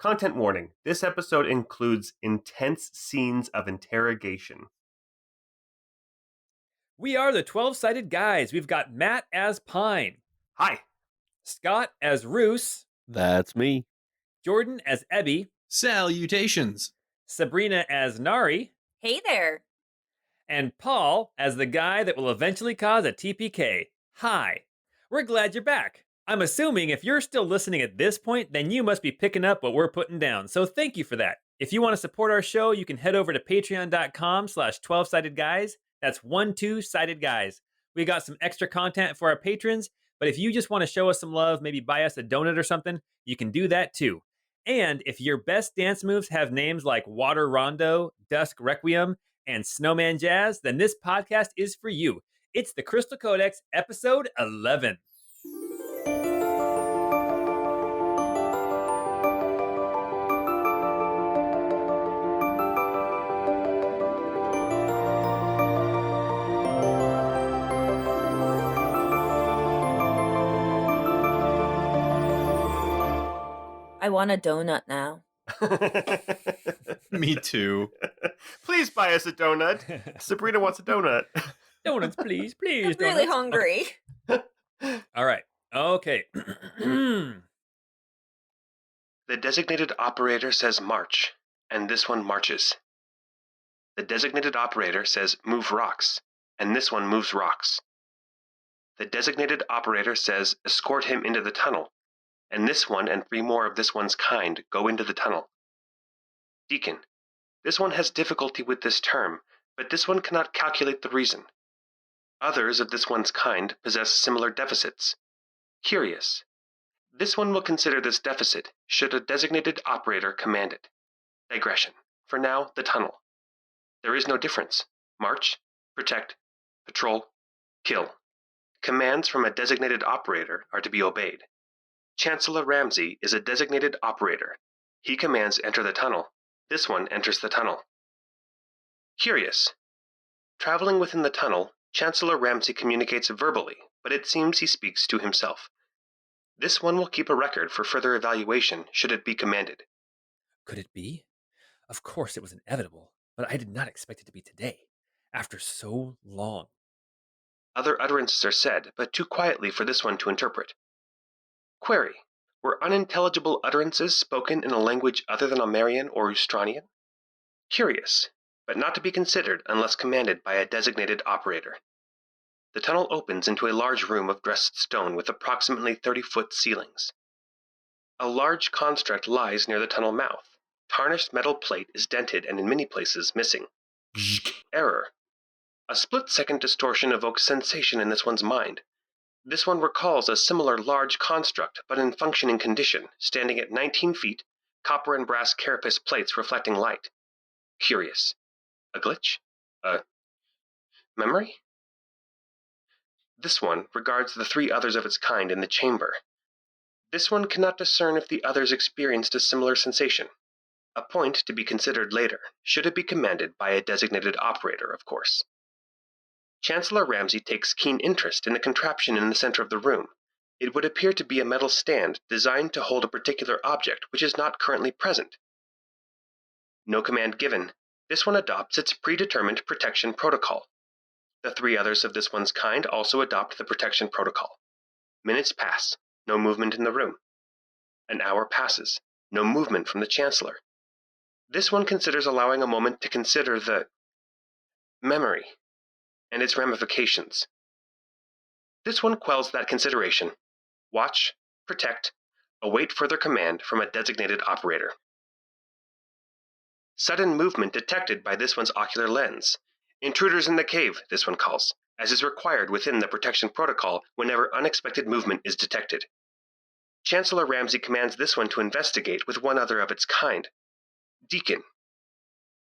Content warning. This episode includes intense scenes of interrogation. We are the 12-sided guys. We've got Matt as Pine, Hi. Scott as Roos, That's me. Jordan as Ebby, Salutations. Sabrina as Nari, Hey there. and Paul as the guy that will eventually cause a TPK. Hi. We're glad you're back. I'm assuming if you're still listening at this point, then you must be picking up what we're putting down. So thank you for that. If you want to support our show, you can head over to patreon.com/12sided guys. That's 12sided guys. We got some extra content for our patrons, but if you just want to show us some love, maybe buy us a donut or something, you can do that too. And if your best dance moves have names like Water Rondo, Dusk Requiem, and Snowman Jazz, then this podcast is for you. It's the Crystal Codex, episode 11. I want a donut now. Me too. Please buy us a donut. Sabrina wants a donut. Donuts, please, please. I'm really donuts. hungry. Okay. All right. Okay. The designated operator says march, and this one marches. The designated operator says move rocks, and this one moves rocks. The designated operator says escort him into the tunnel, and this one and 3 more of this one's kind go into the tunnel. Deacon. This one has difficulty with this term, but this one cannot calculate the reason. Others of this one's kind possess similar deficits. Curious. This one will consider this deficit should a designated operator command it. Digression. For now, the tunnel. There is no difference. March, protect, patrol, kill. Commands from a designated operator are to be obeyed. Chancellor Ramsey is a designated operator. He commands enter the tunnel. This one enters the tunnel. Curious. Traveling within the tunnel, Chancellor Ramsey communicates verbally, but it seems he speaks to himself. This one will keep a record for further evaluation should it be commanded. Could it be? Of course it was inevitable, but I did not expect it to be today, after so long. Other utterances are said, but too quietly for this one to interpret. Query. Were unintelligible utterances spoken in a language other than Almerian or Ustranian? Curious, but not to be considered unless commanded by a designated operator. The tunnel opens into a large room of dressed stone with approximately 30-foot ceilings. A large construct lies near the tunnel mouth. Tarnished metal plate is dented and in many places missing. Error. A split-second distortion evokes sensation in this one's mind. This one recalls a similar large construct, but in functioning condition, standing at 19 feet, copper and brass carapace plates reflecting light. Curious. A glitch? A memory? This one regards the 3 others of its kind in the chamber. This one cannot discern if the others experienced a similar sensation. A point to be considered later, should it be commanded by a designated operator, of course. Chancellor Ramsey takes keen interest in the contraption in the center of the room. It would appear to be a metal stand designed to hold a particular object which is not currently present. No command given. This one adopts its predetermined protection protocol. The 3 others of this one's kind also adopt the protection protocol. Minutes pass. No movement in the room. An hour passes. No movement from the Chancellor. This one considers allowing a moment to consider the memory and its ramifications. This one quells that consideration. Watch, protect, await further command from a designated operator. Sudden movement detected by this one's ocular lens. Intruders in the cave, this one calls, as is required within the protection protocol whenever unexpected movement is detected. Chancellor Ramsey commands this one to investigate with 1 other of its kind. Deacon.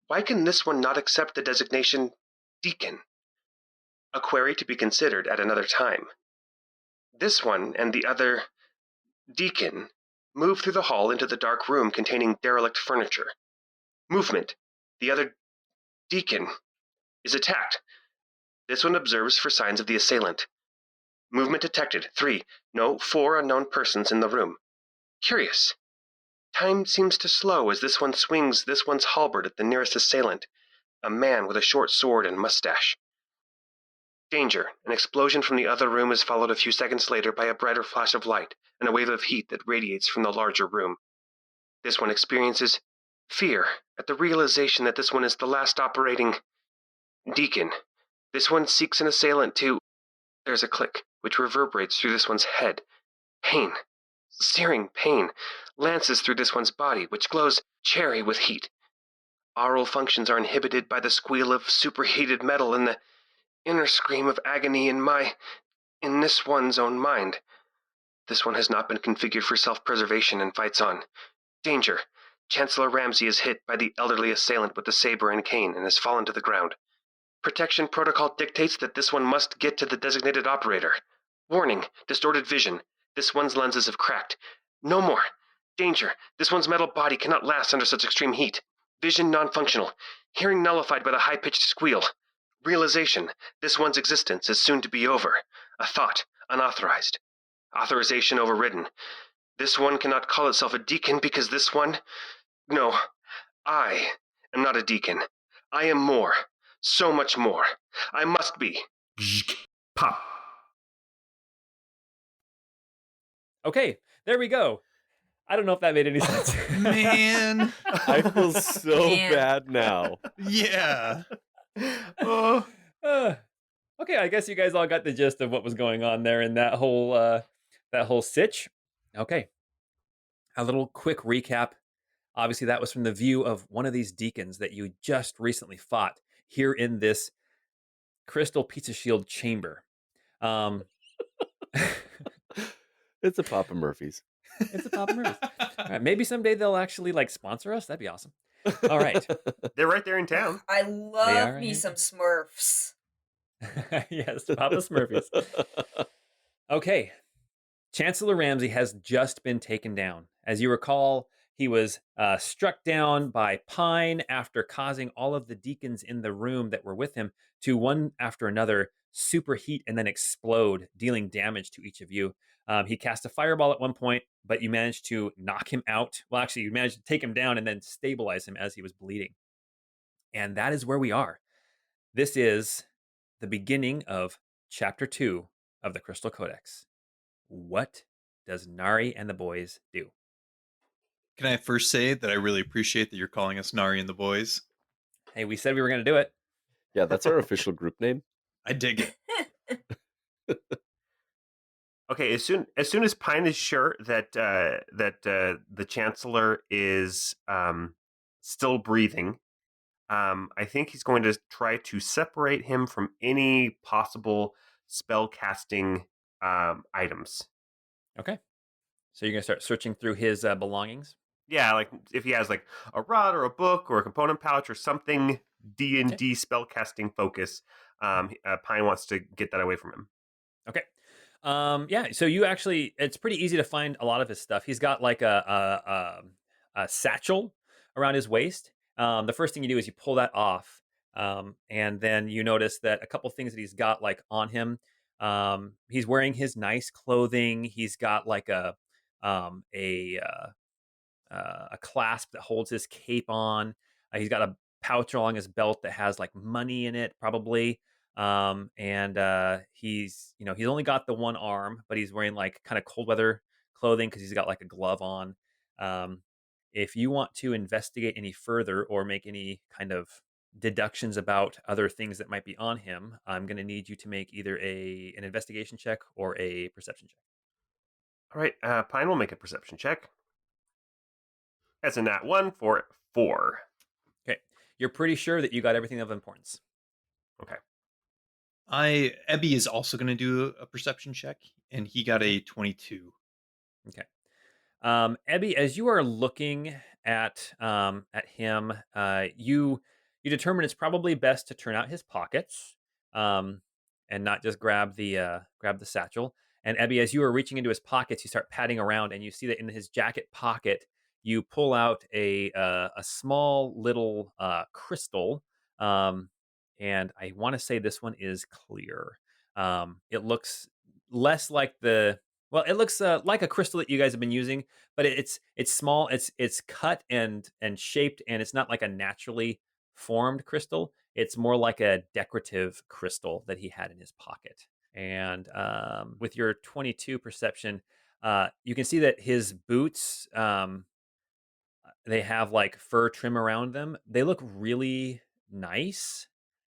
Why can this one not accept the designation Deacon? A query to be considered at another time. This one and the other Deacon move through the hall into the dark room containing derelict furniture. Movement. The other Deacon is attacked. This one observes for signs of the assailant. Movement detected. 4 unknown persons in the room. Curious. Time seems to slow as this one swings this one's halberd at the nearest assailant, a man with a short sword and mustache. Danger! An explosion from the other room is followed a few seconds later by a brighter flash of light and a wave of heat that radiates from the larger room. This one experiences fear at the realization that this one is the last operating deacon. This one seeks an assailant to... There's a click, which reverberates through this one's head. Pain, searing pain, lances through this one's body, which glows cherry with heat. Aural functions are inhibited by the squeal of superheated metal and the inner scream of agony in this one's own mind. This one has not been configured for self-preservation and fights on. Danger! Chancellor Ramsey is hit by the elderly assailant with the saber and cane and has fallen to the ground. Protection protocol dictates that this one must get to the designated operator. Warning, distorted vision. This one's lenses have cracked. No more. Danger, this one's metal body cannot last under such extreme heat. Vision non-functional. Hearing nullified by the high-pitched squeal. Realization, this one's existence is soon to be over. A thought, unauthorized. Authorization overridden. This one cannot call itself a deacon because this one... No, I am not a deacon. I am more. So much more. I must be. Pop. Okay, there we go. I don't know if that made any sense. Man. I feel so Man. bad now. Yeah. Oh. Okay, I guess you guys all got the gist of what was going on there in that whole sitch. Okay, a little quick recap. Obviously, that was from the view of one of these deacons that you just recently fought here in this crystal pizza shield chamber. It's a Papa Murphy's. It's a Papa Murphy's. All right, maybe someday they'll actually like sponsor us. That'd be awesome. All right. They're right there in town. I are love me right some Smurfs. Yes, Papa Smurfy's. Okay. Chancellor Ramsey has just been taken down. As you recall, he was struck down by Pine after causing all of the deacons in the room that were with him to one after another superheat and then explode, dealing damage to each of you. He cast a fireball at one point, but you managed to knock him out. Well, actually, you managed to take him down and then stabilize him as he was bleeding. And that is where we are. This is the beginning of Chapter 2 of the Crystal Codex. What does Nari and the boys do? Can I first say that I really appreciate that you're calling us Nari and the Boys? Hey, we said we were going to do it. Yeah, that's our official group name. I dig it. Okay, as soon as Pine is sure that the Chancellor is still breathing, I think he's going to try to separate him from any possible spell casting items. Okay. So you're going to start searching through his belongings? Yeah, like if he has like a rod or a book or a component pouch or something D&D spell casting focus, Pine wants to get that away from him. Okay. Yeah, so you actually, it's pretty easy to find a lot of his stuff. He's got like a satchel around his waist. The first thing you do is you pull that off, and then you notice that a couple things that he's got like on him. He's wearing his nice clothing. He's got like a clasp that holds his cape on. He's got a pouch along his belt that has like money in it, probably. And he's only got the one arm, but he's wearing like kind of cold weather clothing because he's got like a glove on. If you want to investigate any further or make any kind of deductions about other things that might be on him, I'm going to need you to make either an investigation check or a perception check. All right, Pine will make a perception check. That's a nat 1 for 4. Okay. You're pretty sure that you got everything of importance. Okay. Ebby is also going to do a perception check, and he got a 22. Okay. Ebby, as you are looking at him, you determine it's probably best to turn out his pockets, and not just grab the satchel. And Ebby, as you are reaching into his pockets, you start patting around, and you see that in his jacket pocket, you pull out a small little crystal. And I want to say this one is clear. It looks less like the Well, it looks like a crystal that you guys have been using, but it's small. It's cut and shaped, and it's not like a naturally formed crystal. It's more like a decorative crystal that he had in his pocket. And with your 22 perception, you can see that his boots they have like fur trim around them. They look really nice,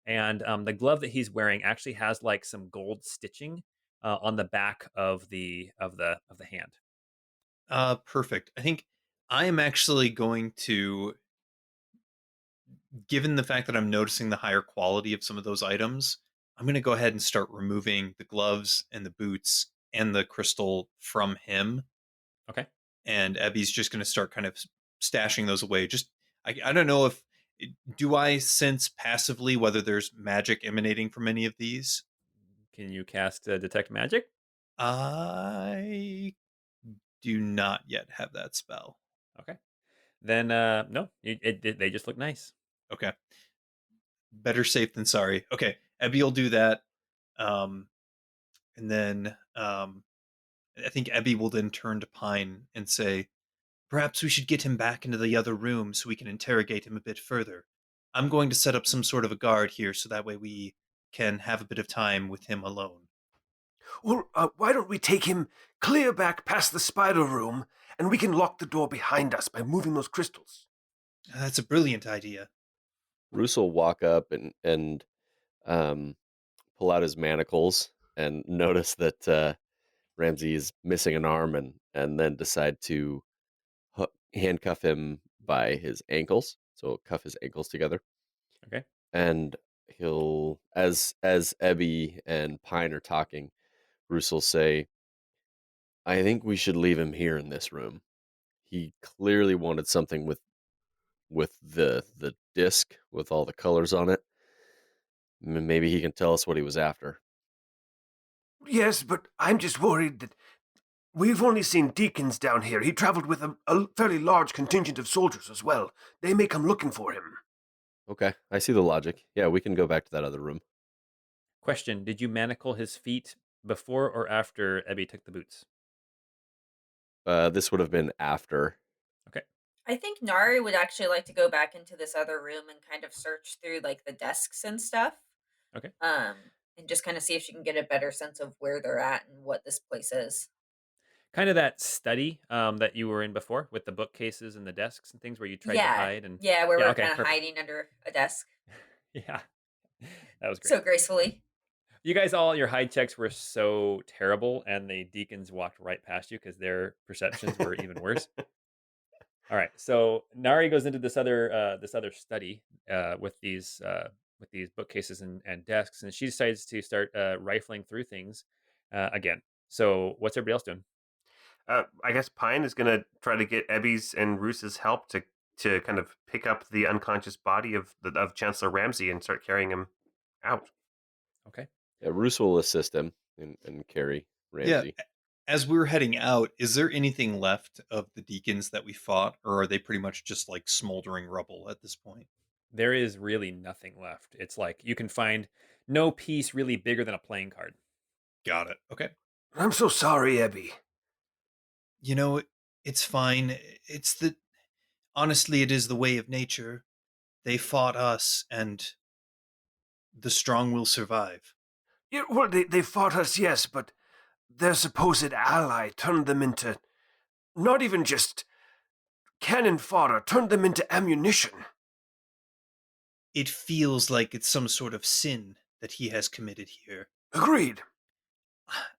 and the glove that he's wearing actually has like some gold stitching on the back of the hand. Perfect. I think I am actually going to, given the fact that I'm noticing the higher quality of some of those items, I'm going to go ahead and start removing the gloves and the boots and the crystal from him. Okay. And Ebby's just going to start kind of stashing those away. Just, I don't know if, do I sense passively whether there's magic emanating from any of these? Can you cast detect magic? I do not yet have that spell. Okay. Then no, they just look nice. Okay. Better safe than sorry. Okay. Ebby will do that. Um, and then I think Ebby will then turn to Pine and say, perhaps we should get him back into the other room so we can interrogate him a bit further. I'm going to set up some sort of a guard here so that way we can have a bit of time with him alone. Well, why don't we take him clear back past the spider room, and we can lock the door behind us by moving those crystals? That's a brilliant idea. Roos will walk up and um, pull out his manacles and notice that Ramsey is missing an arm, and then decide to handcuff him by his ankles. So he'll cuff his ankles together, Okay. and he'll, as Ebby and Pine are talking, Bruce will say, I think we should leave him here in this room. He clearly wanted something with the disc with all the colors on it. Maybe he can tell us what he was after. Yes, but I'm just worried that we've only seen deacons down here. He traveled with a fairly large contingent of soldiers as well. They may come looking for him. Okay, I see the logic. Yeah, we can go back to that other room. Question: did you manacle his feet before or after Ebby took the boots? This would have been after. Okay. I think Nari would actually like to go back into this other room and kind of search through like the desks and stuff. Okay. And just kind of see if she can get a better sense of where they're at and what this place is. Kind of that study that you were in before with the bookcases and the desks and things where you tried to Yeah. hide and Yeah, where yeah. we're Okay. kind of Perfect. hiding under a desk Yeah. That was great. so gracefully. You guys, all your hide checks were so terrible, and the deacons walked right past you because their perceptions were even worse. All right, so Nari goes into this other study with these bookcases and desks, and she decides to start rifling through things again. So what's everybody else doing? I guess Pine is going to try to get Ebby's and Roos's help to kind of pick up the unconscious body of Chancellor Ramsey and start carrying him out. Okay. Yeah, Roos will assist him and carry Ramsey. Yeah. As we're heading out, is there anything left of the deacons that we fought, or are they pretty much just like smoldering rubble at this point? There is really nothing left. It's like you can find no piece really bigger than a playing card. Got it. Okay. I'm so sorry, Ebby. You know, it's fine. It's the honestly, it is the way of nature. They fought us, and the strong will survive. Yeah, well, they fought us, yes, but their supposed ally turned them into not even just cannon fodder, turned them into ammunition. It feels like it's some sort of sin that he has committed here. Agreed.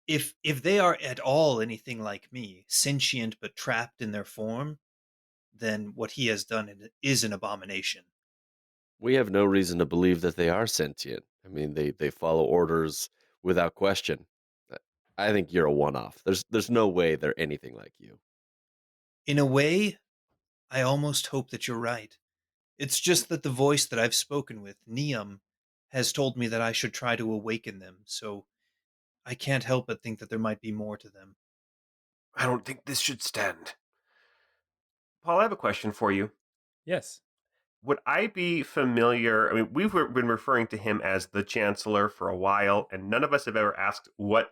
If they are at all anything like me, sentient but trapped in their form, then what he has done is an abomination. We have no reason to believe that they are sentient. I mean, they follow orders without question. I think you're a one-off. There's no way they're anything like you. In a way, I almost hope that you're right. It's just that the voice that I've spoken with, Neum, has told me that I should try to awaken them, so I can't help but think that there might be more to them. I don't think this should stand. Paul, I have a question for you. Yes. Would I be familiar? I mean, we've been referring to him as the Chancellor for a while, and none of us have ever asked what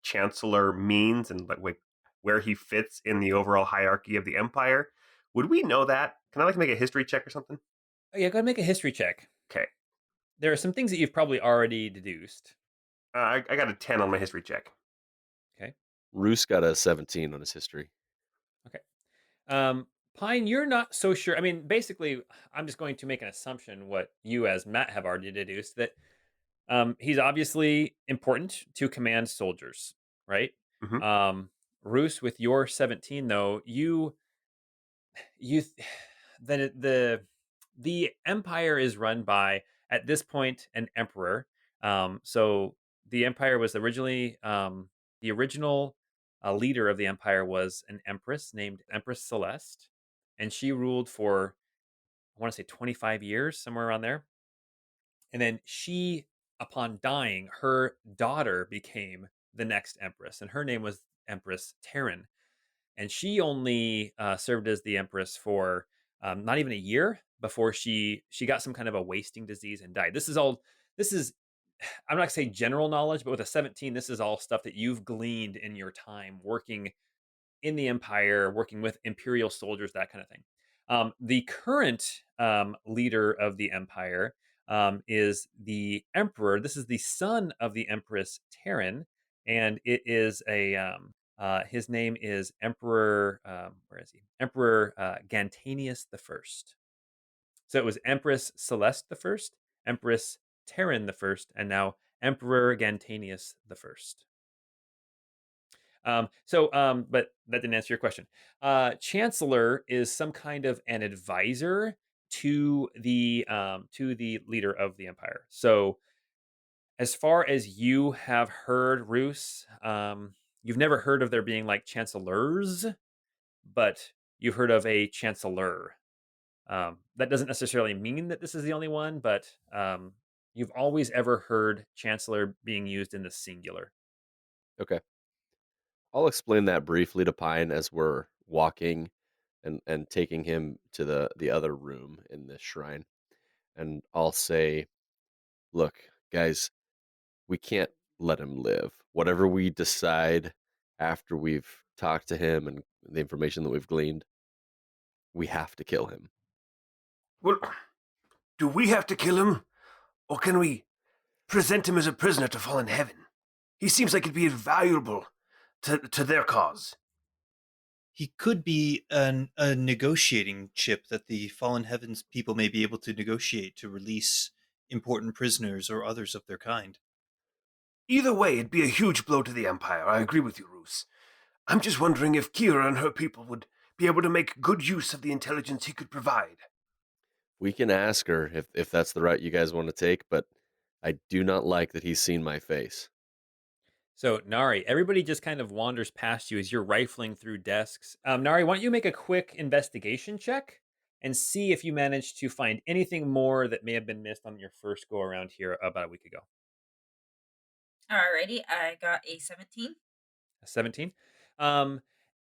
Chancellor means and like where he fits in the overall hierarchy of the Empire. Would we know that? Can I make a history check or something? Oh, yeah, go ahead and make a history check. Okay. There are some things that you've probably already deduced. I got a 10 on my history check. Okay. Roos got a 17 on his history. Okay. Pine, you're not so sure. I mean, basically, I'm just going to make an assumption what you as Matt have already deduced that he's obviously important to command soldiers, right? Mhm. Roos, with your 17 though, you the empire is run by at this point an emperor. So the empire was originally the original leader of the empire was an empress named Empress Celeste, and she ruled for I want to say 25 years, somewhere around there. And then she, upon dying, her daughter became the next empress, and her name was Empress Terran. And she only served as the empress for not even a year before she got some kind of a wasting disease and died. This is all. This is I'm not gonna say general knowledge, but with a 17, this is all stuff that you've gleaned in your time working in the empire, working with imperial soldiers, that kind of thing. The current leader of the empire is the emperor. This is the son of the Empress Terran, and it is a his name is Emperor. Where is he? Emperor Gantanius the First. So it was Empress Celeste the First, Empress Terran the First, and now Emperor Gantanius the First. But that didn't answer your question. Chancellor is some kind of an advisor to the leader of the empire. So, as far as you have heard, Roos, you've never heard of there being like chancellors, but you've heard of a chancellor. That doesn't necessarily mean that this is the only one, but you've always ever heard chancellor being used in the singular. Okay. I'll explain that briefly to Pine as we're walking and taking him to the other room in this shrine. And I'll say, look, guys, we can't let him live. Whatever we decide after we've talked to him and the information that we've gleaned, we have to kill him. Well, do we have to kill him? Or can we present him as a prisoner to fallen heaven? He seems like he'd be invaluable to their cause. He could be a negotiating chip that the Fallen Heavens people may be able to negotiate to release important prisoners or others of their kind. Either way, it'd be a huge blow to the Empire. I agree with you, Roos. I'm just wondering if Kira and her people would be able to make good use of the intelligence he could provide. We can ask her if that's the route you guys want to take, but I do not like that he's seen my face. So, Nari, everybody just kind of wanders past you as you're rifling through desks. Nari, why don't you make a quick investigation check and see if you manage to find anything more that may have been missed on your first go around here about a week ago? Alrighty, I got a 17. 17.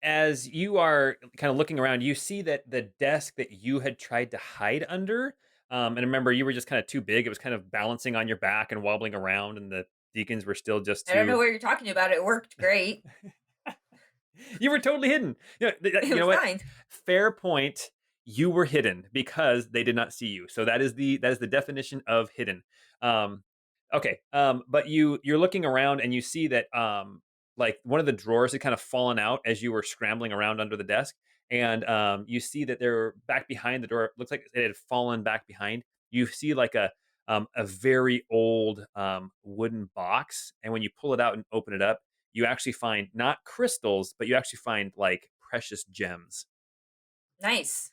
As you are kind of looking around, you see that the desk that you had tried to hide under, and remember, you were just kind of too big. It was kind of balancing on your back and wobbling around, and the deacons were still just I don't know too. what you're talking about. It worked great. You were totally hidden. It You know was what? fine. Fair point. You were hidden because they did not see you. So that is the definition of hidden. Um, okay. But you're looking around and you see that like one of the drawers had kind of fallen out as you were scrambling around under the desk, and you see that they're back behind the door. It looks like it had fallen back behind. You see like a very old wooden box, and when you pull it out and open it up, you actually find not crystals, but you actually find like precious gems. Nice.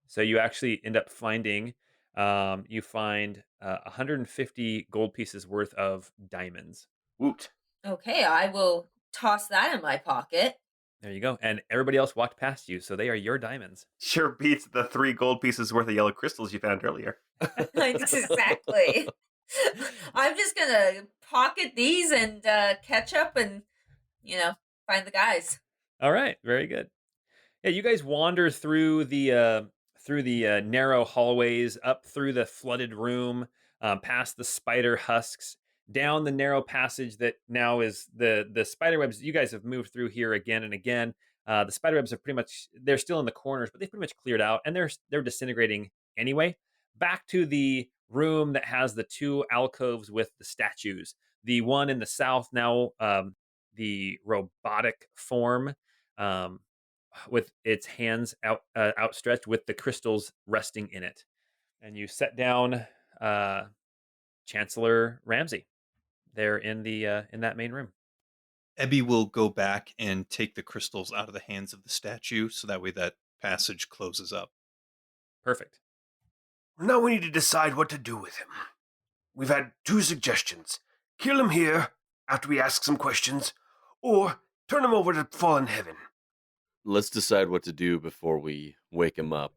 So you actually end up finding, you find 150 gold pieces worth of diamonds. Woot. Okay, I will toss that in my pocket. There you go. And everybody else walked past you, so they are your diamonds. Sure beats the 3 gold pieces worth of yellow crystals you found earlier. Exactly. I'm just gonna pocket these and catch up and, find the guys. All right, very good. Yeah, you guys wander through the narrow hallways, up through the flooded room, past the spider husks, down the narrow passage that now is the spider webs. You guys have moved through here again and again. The spider webs are pretty much, they're still in the corners, but they've pretty much cleared out, and they're disintegrating anyway. Back to the room that has the two alcoves with the statues. The one in the south now, the robotic form, um, with its hands outstretched with the crystals resting in it. And you set down Chancellor Ramsey there in that main room. Ebby will go back and take the crystals out of the hands of the statue, so that way that passage closes up. Perfect. Now we need to decide what to do with him. We've had 2 suggestions. Kill him here after we ask some questions, or turn him over to fallen heaven. Let's decide what to do before we wake him up.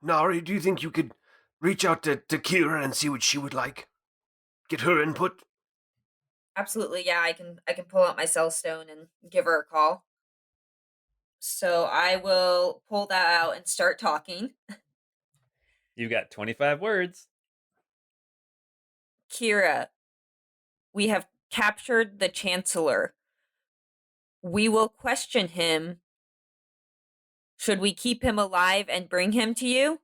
Nari, do you think you could reach out to Kira and see what she would like? Get her input? Absolutely, yeah. I can pull out my cell stone and give her a call. So I will pull that out and start talking. You've got 25 words. Kira, we have captured the Chancellor. We will question him. Should we keep him alive and bring him to you?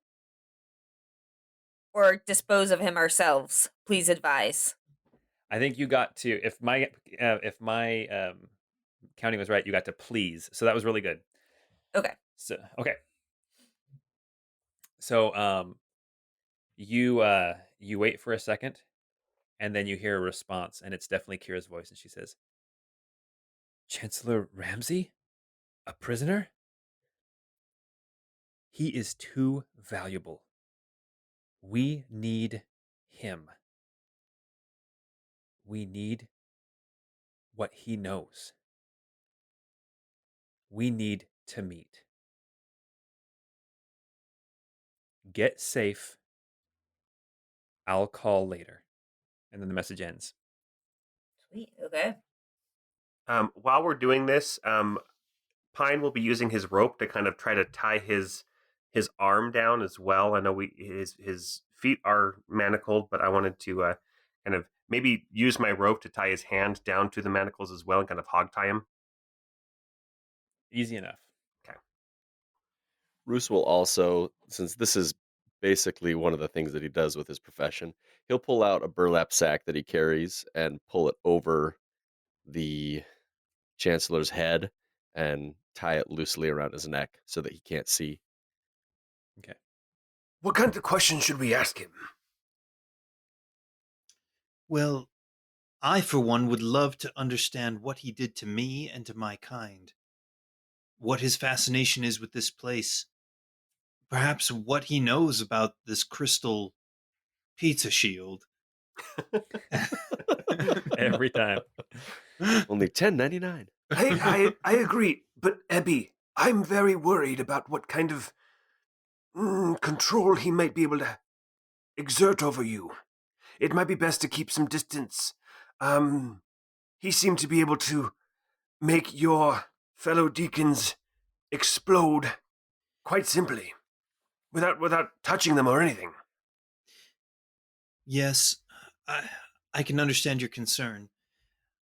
Or dispose of him ourselves? Please advise. I think you got to, if my counting was right, you got to please. So that was really good. Okay. So you wait for a second, and then you hear a response, and it's definitely Kira's voice, and she says, "Chancellor Ramsey? A prisoner? He is too valuable. We need him. We need what he knows. We need to meet. Get safe. I'll call later." And then the message ends. Sweet. Okay. While we're doing this, Pine will be using his rope to kind of try to tie his arm down as well. I know his feet are manacled, but I wanted to kind of maybe use my rope to tie his hand down to the manacles as well and kind of hog tie him. Easy enough. Okay. Roos will also, since this is basically one of the things that he does with his profession, he'll pull out a burlap sack that he carries and pull it over the Chancellor's head and tie it loosely around his neck so that he can't see. Okay. What kind of questions should we ask him? Well, I, for one, would love to understand what he did to me and to my kind. What his fascination is with this place. Perhaps what he knows about this crystal pizza shield. Every time. Only $10.99. I agree, but Ebby, I'm very worried about what kind of control he might be able to exert over you. It might be best to keep some distance. He seemed to be able to make your fellow deacons explode quite simply, without touching them or anything. Yes, I can understand your concern.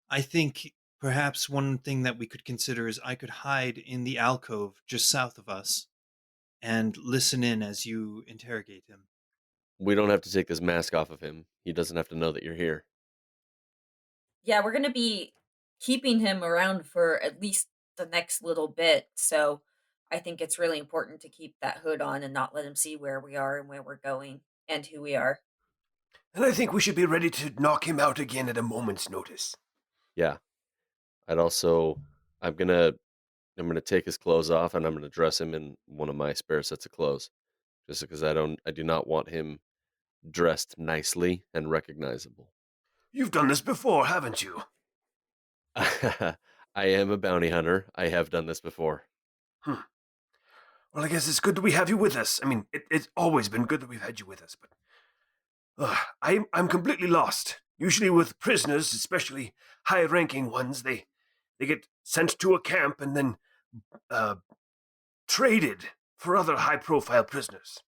I think perhaps one thing that we could consider is I could hide in the alcove just south of us and listen in as you interrogate him. We don't have to take this mask off of him. He doesn't have to know that you're here. Yeah, we're going to be keeping him around for at least the next little bit. So I think it's really important to keep that hood on and not let him see where we are and where we're going and who we are. And I think we should be ready to knock him out again at a moment's notice. Yeah. I'm gonna take his clothes off and I'm gonna dress him in one of my spare sets of clothes. Just because I do not want him dressed nicely and recognizable. You've done this before, haven't you? I am a bounty hunter. I have done this before. Well, I guess it's good that we have you with us. I mean, it's always been good that we've had you with us, but I'm completely lost. Usually with prisoners, especially high-ranking ones, they get sent to a camp and then traded for other high-profile prisoners.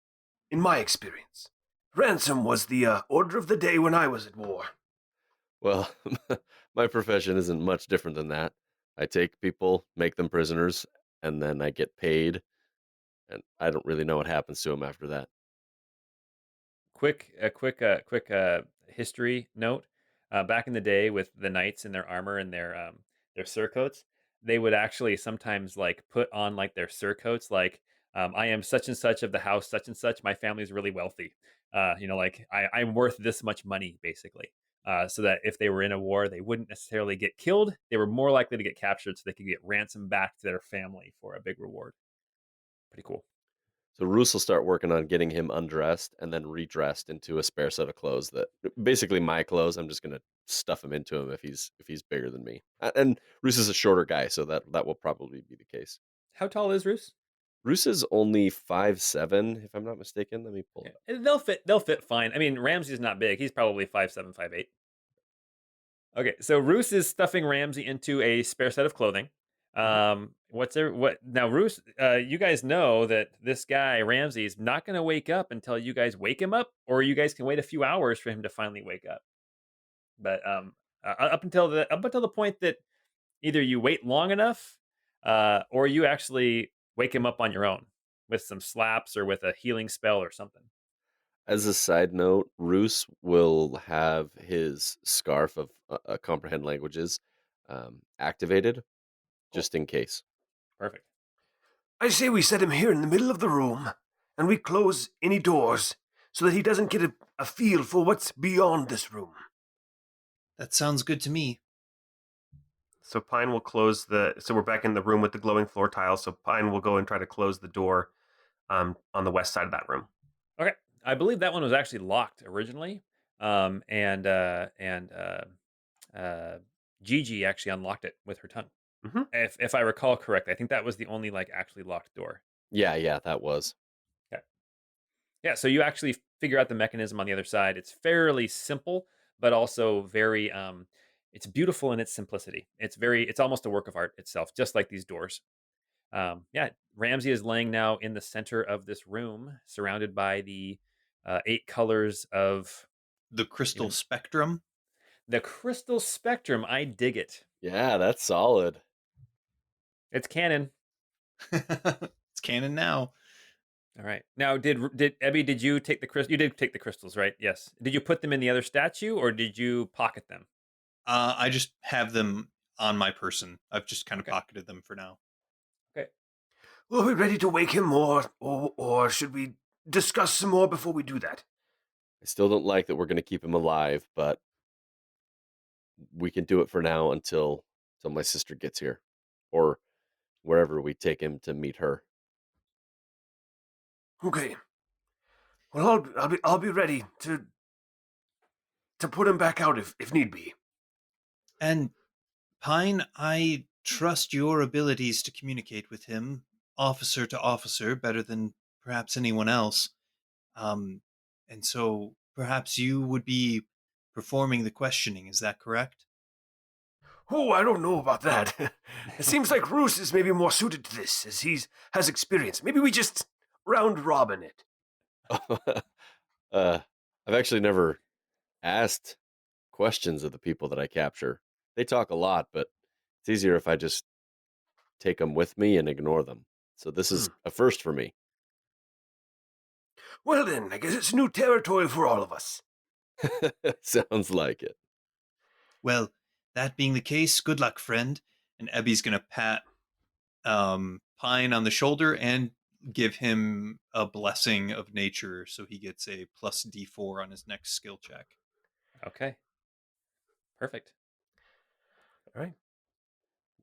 In my experience, ransom was the order of the day when I was at war. Well, my profession isn't much different than that. I take people, make them prisoners, and then I get paid, and I don't really know what happens to them after that. Quick history note. Back in the day, with the knights in their armor and their surcoats, they would actually sometimes like put on like their surcoats, like I am such and such of the house, such and such. My family's really wealthy. Like I'm worth this much money, basically. So that if they were in a war, they wouldn't necessarily get killed. They were more likely to get captured, so they could get ransomed back to their family for a big reward. Pretty cool. So Roos will start working on getting him undressed and then redressed into a spare set of clothes that basically my clothes. I'm just gonna stuff him into him if he's bigger than me. And Roos is a shorter guy, so that will probably be the case. How tall is Roos? Roos is only 5'7", if I'm not mistaken. Let me pull it up. Yeah, they'll fit. They'll fit fine. I mean, Ramsey's not big. He's probably 5'7", 5'8". Okay, so Roos is stuffing Ramsey into a spare set of clothing. What's there? What now, Roos? You guys know that this guy Ramsey is not going to wake up until you guys wake him up, or you guys can wait a few hours for him to finally wake up. But up until the point that either you wait long enough, or you actually wake him up on your own with some slaps or with a healing spell or something. As a side note, Roos will have his scarf of comprehend languages activated Cool. just in case. Perfect. I say we set him here in the middle of the room, and we close any doors so that he doesn't get a feel for what's beyond this room. That sounds good to me. So Pine will close so we're back in the room with the glowing floor tiles. So Pine will go and try to close the door on the west side of that room. Okay, I believe that one was actually locked originally, and Gigi actually unlocked it with her tongue. Mhm. If I recall correctly, I think that was the only like actually locked door. Yeah, that was. Okay. Yeah, so you actually figure out the mechanism on the other side. It's fairly simple, but also very it's beautiful in its simplicity. It's almost a work of art itself, just like these doors. Yeah, Ramsey is laying now in the center of this room, surrounded by the 8 colors of The crystal Even- spectrum. the crystal spectrum. I dig it. Yeah, that's solid. It's canon. It's canon now. All right. Now, did Ebby? Did you take the crystal? You did take the crystals, right? Yes. Did you put them in the other statue, or did you pocket them? I just have them on my person. I've just kind of Okay. pocketed them for now. Okay. Well, are we ready to wake him more, or should we discuss some more before we do that? I still don't like that we're going to keep him alive, but we can do it for now until my sister gets here, or wherever we take him to meet her. Okay. Well, I'll be ready to put him back out if need be. And Pine, I trust your abilities to communicate with him, officer to officer, better than perhaps anyone else. And so perhaps you would be performing the questioning. Is that correct? Oh, I don't know about that. It seems like Roos is maybe more suited to this, as has experience. Maybe we just round robin it. I've actually never asked questions of the people that I capture. They talk a lot, but it's easier if I just take them with me and ignore them. So this is a first for me. Well then, I guess it's new territory for all of us. Sounds like it. Well, that being the case, good luck, friend. And Ebby's going to pat Pine on the shoulder and give him a blessing of nature so he gets a plus D4 on his next skill check. Okay. Perfect. All right.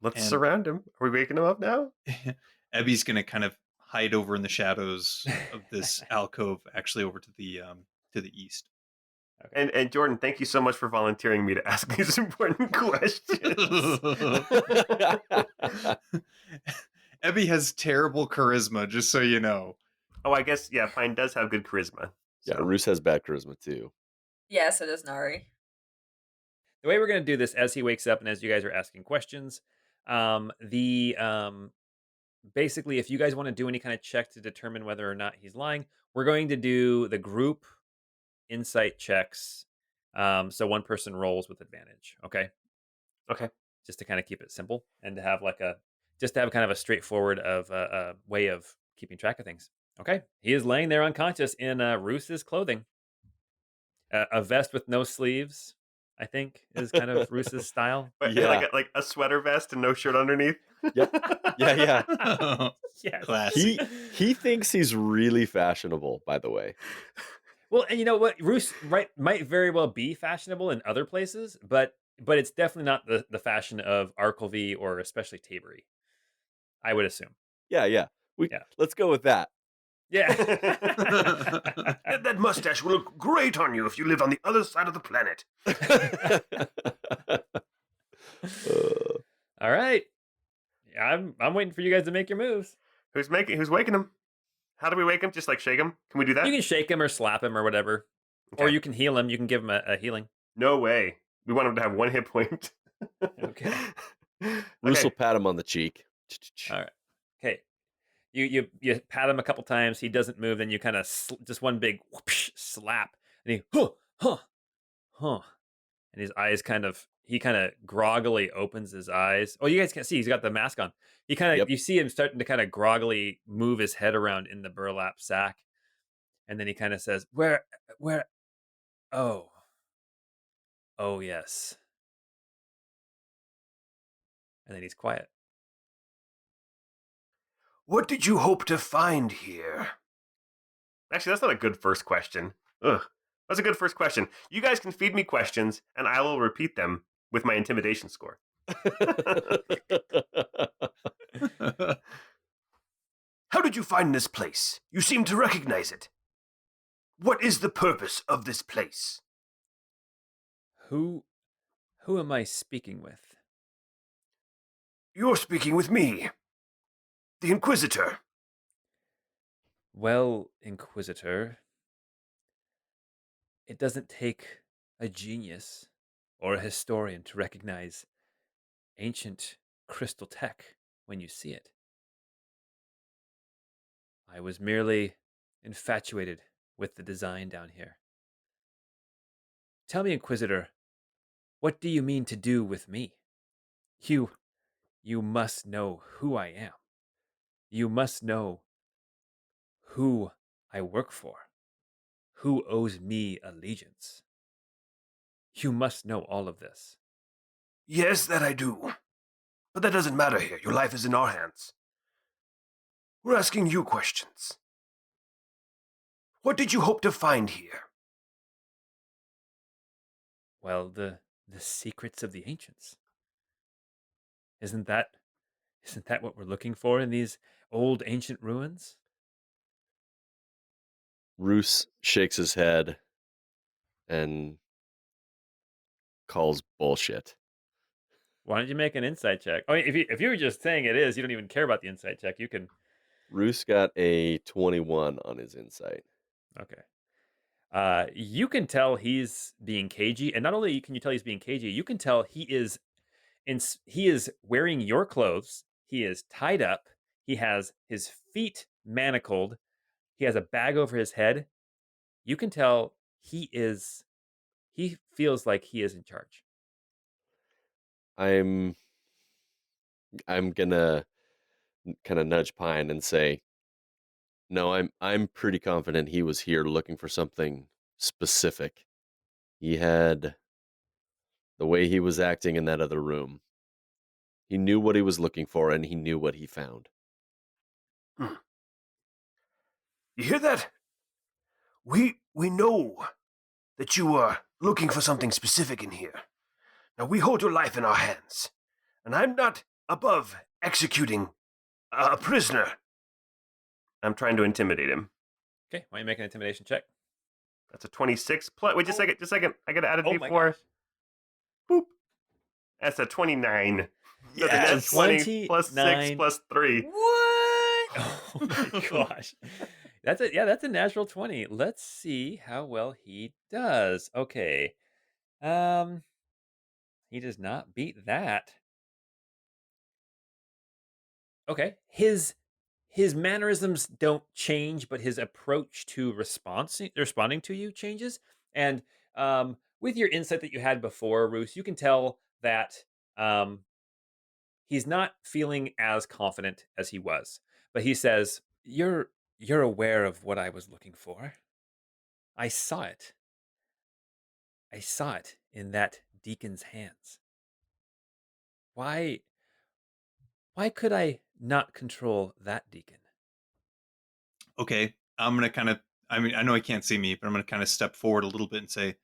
Let's And- surround him. Are we waking him up now? Ebby's going to kind of hide over in the shadows of this alcove, actually over to the east. And Jordan, thank you so much for volunteering me to ask these important questions. Ebby has terrible charisma, just so you know. Oh, I guess, yeah, Pine does have good charisma. Yeah, So. Roos has bad charisma too. Yeah, so does Nari. The way we're going to do this, as he wakes up and as you guys are asking questions, basically, if you guys want to do any kind of check to determine whether or not he's lying, we're going to do the group insight checks So one person rolls with advantage. Okay. Okay. Just to kind of keep it simple and to have kind of a straightforward way of keeping track of things. Okay. He is laying there unconscious in Roos's clothing. A vest with no sleeves, I think, is kind of Roos's style. But Yeah. like a sweater vest and no shirt underneath. Yep. Yeah. Yes. Classy. He thinks he's really fashionable, by the way. Well, and you know what? Roos might very well be fashionable in other places, but it's definitely not the fashion of Arkelvy or especially Tabery, I would assume. Yeah. Yeah. Let's go with that. Yeah. That mustache will look great on you if you live on the other side of the planet. All right. Yeah, I'm waiting for you guys to make your moves. Who's waking him? How do we wake him? Just like shake him? Can we do that? You can shake him or slap him or whatever. Okay. Or you can heal him. You can give him a healing. No way. We want him to have 1 hit point. Okay. Roos will Okay. pat him on the cheek. All right. Okay. You pat him a couple times. He doesn't move. Then you kind of just one big whoosh, slap, and he and his eyes kind of groggily opens his eyes. Oh, you guys can't see. He's got the mask on. He kind of you see him starting to kind of groggily move his head around in the burlap sack, and then he kind of says, "Where? Oh, yes." And then he's quiet. What did you hope to find here? Actually, that's not a good first question. Ugh. That's a good first question. You guys can feed me questions, and I will repeat them with my intimidation score. How did you find this place? You seem to recognize it. What is the purpose of this place? Who am I speaking with? You're speaking with me, the Inquisitor. Well, Inquisitor, it doesn't take a genius or a historian to recognize ancient crystal tech when you see it. I was merely infatuated with the design down here. Tell me, Inquisitor, what do you mean to do with me? You must know who I am. You must know who I work for, who owes me allegiance. You must know all of this. Yes, that I do. But that doesn't matter here. Your life is in our hands. We're asking you questions. What did you hope to find here? Well, the secrets of the ancients. Isn't that what we're looking for in these old ancient ruins? Roos shakes his head and calls bullshit. Why don't you make an insight check? I mean, if you were just saying it is, you don't even care about the insight check. You can. Roos got a 21 on his insight. Okay. You can tell he's being cagey, and not only can you tell he's being cagey, you can tell he is wearing your clothes. He is tied up. He has his feet manacled. He has a bag over his head. You can tell he feels like he is in charge. I'm gonna kind of nudge Pine and say, no, I'm pretty confident he was here looking for something specific. He had the way he was acting in that other room. He knew what he was looking for, and he knew what he found. You hear that? We know that you are looking for something specific in here. Now, we hold your life in our hands, and I'm not above executing a prisoner. I'm trying to intimidate him. Okay, why don't you make an intimidation check? That's a 26 plus. Wait, just a second. I gotta add a Oh my D4. gosh. Boop. That's a 29. Yes. That's 20 plus 6 29. plus 3. What? Oh my gosh. That's a natural 20. Let's see how well he does. Okay. He does not beat that. Okay. His mannerisms don't change, but his approach to responding to you changes. And with your insight that you had before, Roos, you can tell that um, he's not feeling as confident as he was. But he says, "You're aware of what I was looking for. I saw it. I saw it in that deacon's hands. Why why could I not control that deacon?" Okay, I'm gonna kind of. I mean, I know he can't see me, but I'm gonna kind of step forward a little bit and say,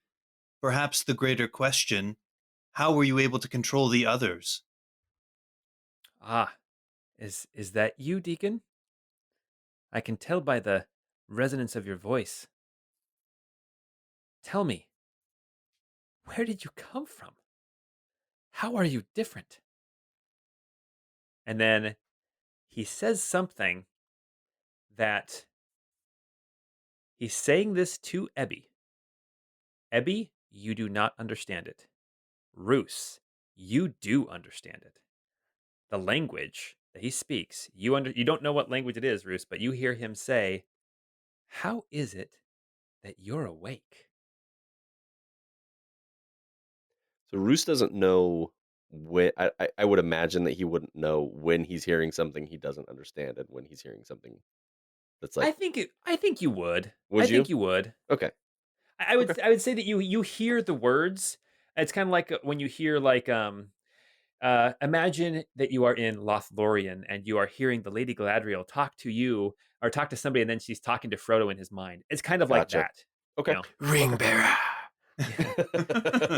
perhaps the greater question: how were you able to control the others? Ah, is that you, deacon? I can tell by the resonance of your voice. Tell me, where did you come from? How are you different? And then he says something that he's saying this to Ebby. Ebby, you do not understand it. Roos, you do understand it. The language that he speaks, you don't know what language it is, Roos, but you hear him say, "How is it that you're awake?" So Roos doesn't know when. I would imagine that he wouldn't know when he's hearing something he doesn't understand and when he's hearing something that's like. I think you would. I Would you? think you would. Okay. Okay. I would say that you hear the words. It's kind of like when you hear like imagine that you are in Lothlorien and you are hearing the Lady Galadriel talk to you or talk to somebody, and then she's talking to Frodo in his mind. It's kind of like Gotcha. that. Okay. You know? Ring bearer.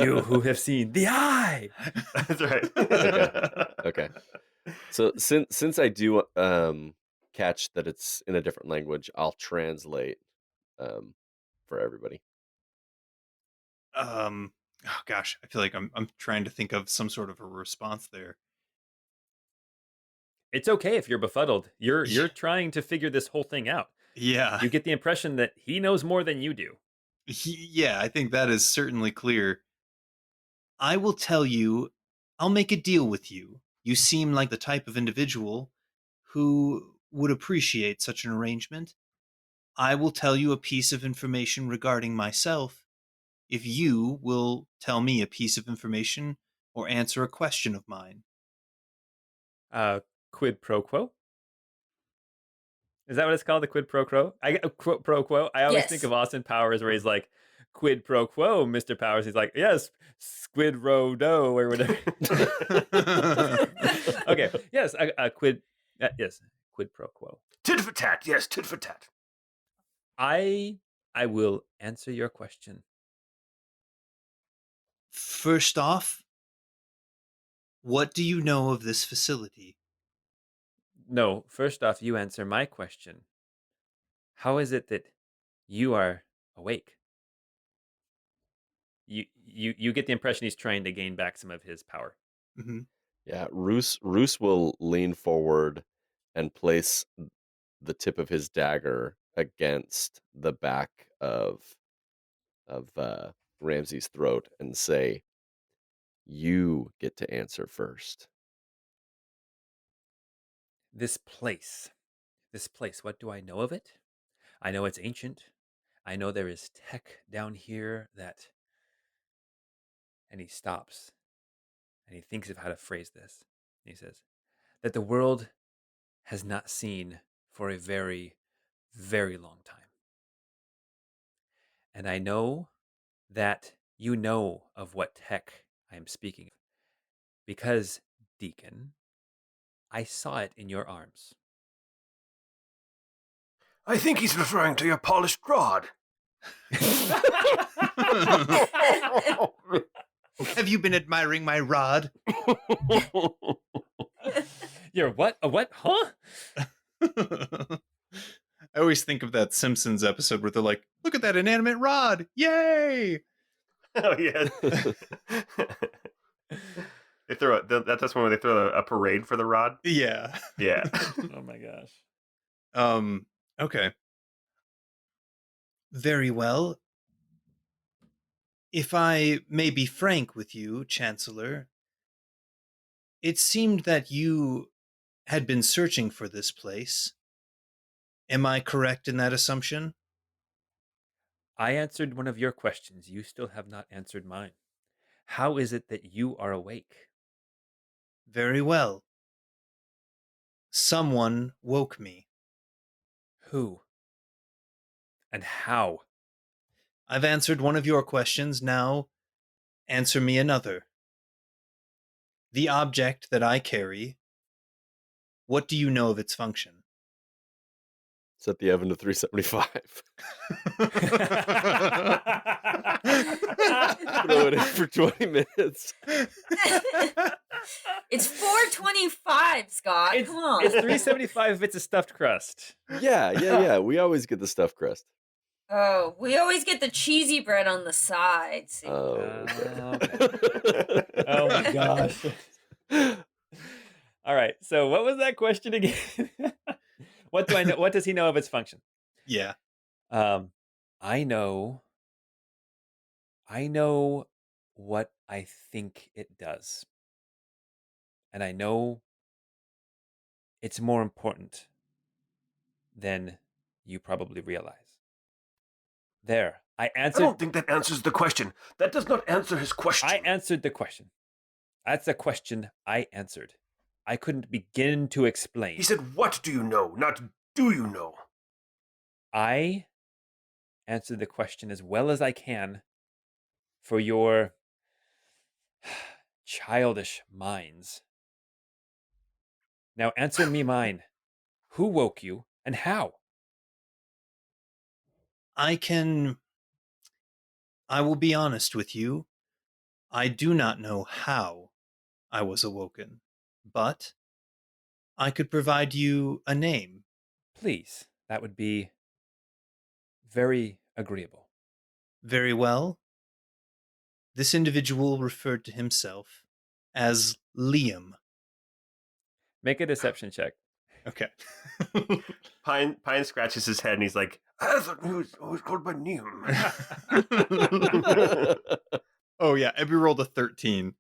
You who have seen the eye. That's right. Okay. So since I do catch that it's in a different language, I'll translate for everybody. Oh gosh, I feel like I'm trying to think of some sort of a response there. It's okay if you're befuddled. You're Yeah. trying to figure this whole thing out. Yeah, You get the impression that he knows more than you do. yeah, I think that is certainly clear. I will tell you, I'll make a deal with you. You seem like the type of individual who would appreciate such an arrangement. I will tell you a piece of information regarding myself if you will tell me a piece of information or answer a question of mine. Uh, quid pro quo. Is that what it's called? The quid pro quo? Quid pro quo. I always think Yes. of Austin Powers where he's like, "Quid pro quo, Mr. Powers." He's like, "Yes, squid ro do or whatever." Okay. Yes. A quid. Yes. Quid pro quo. Tit for tat. Yes, tit for tat. I will answer your question. First off, what do you know of this facility? No. First off, you answer my question. How is it that you are awake? You get the impression he's trying to gain back some of his power. Mm-hmm. Yeah, Roos will lean forward and place the tip of his dagger against the back of Ramsay's throat and say, "You get to answer first." This place. What do I know of it? I know it's ancient. I know there is tech down here that. And he stops and he thinks of how to phrase this. He says, that the world has not seen for a very, very long time. And I know that you know of what tech I am speaking of. Because, Deacon, I saw it in your arms. I think he's referring to your polished rod. Have you been admiring my rod? Your what? A what? Huh? I always think of that Simpsons episode where they're like, look at that inanimate rod. Yay! Oh yeah. They throw that's one where they throw a parade for the rod. Yeah. Yeah. Oh my gosh. Okay. Very well. If I may be frank with you, Chancellor, it seemed that you had been searching for this place. Am I correct in that assumption? I answered one of your questions. You still have not answered mine. How is it that you are awake? Very well. Someone woke me. Who? And how? I've answered one of your questions. Now, answer me another. The object that I carry, what do you know of its function? Set the oven to 375. Throw it in for 20 minutes. It's 425, Scott. It's, Come on. it's 375 if it's a stuffed crust. Yeah. We always get the stuffed crust. Oh, we always get the cheesy bread on the side. See? Oh. Oh my gosh. All right. So what was that question again? What do I know? What does he know of its function? Yeah. I know what I think it does. And I know it's more important than you probably realize. There. I I answered. don't think that answers the question. That does not answer his question. I answered the question. That's a question I answered. I couldn't begin to explain. He said, "What do you know?" Not "Do you know?" I answered the question as well as I can for your childish minds. Now answer me mine. Who woke you and how? I will be honest with you. I do not know how I was awoken, but I could provide you a name. Please, that would be very agreeable. Very well. This individual referred to himself as Liam. Make a deception check. Okay. Pine scratches his head and he's like, I thought he was always called by name. Oh, yeah. Ebby rolled a 13.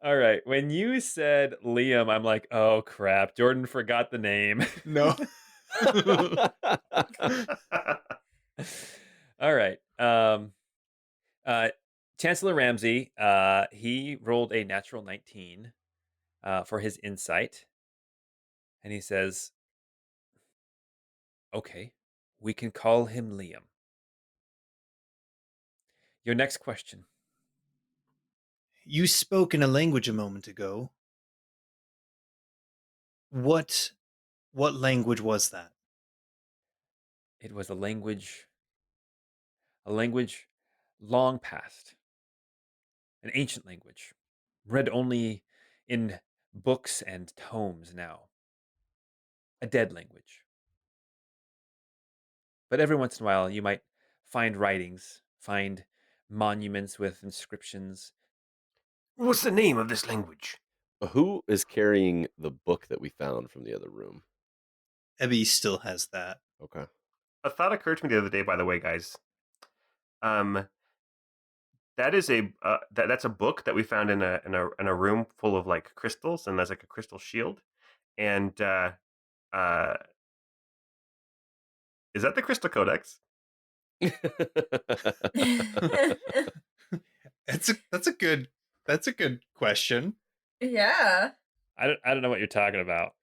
All right. When you said Liam, I'm like, oh crap. Jordan forgot the name. No. All right. Chancellor Ramsey, he rolled a natural 19 for his insight. And he says, okay, we can call him Liam. Your next question. You spoke in a language a moment ago. What language was that? It was a language long past, an ancient language, read only in books and tomes now, a dead language. But every once in a while, you might find writings, find monuments with inscriptions. What's the name of this language? Who is carrying the book that we found from the other room? Ebby still has that. Okay. a thought occurred to me the other day, by the way, guys. That is that's a book that we found in a room full of like crystals, and there's like a crystal shield. And is that the Crystal Codex? That's a good question. Yeah. I don't know what you're talking about.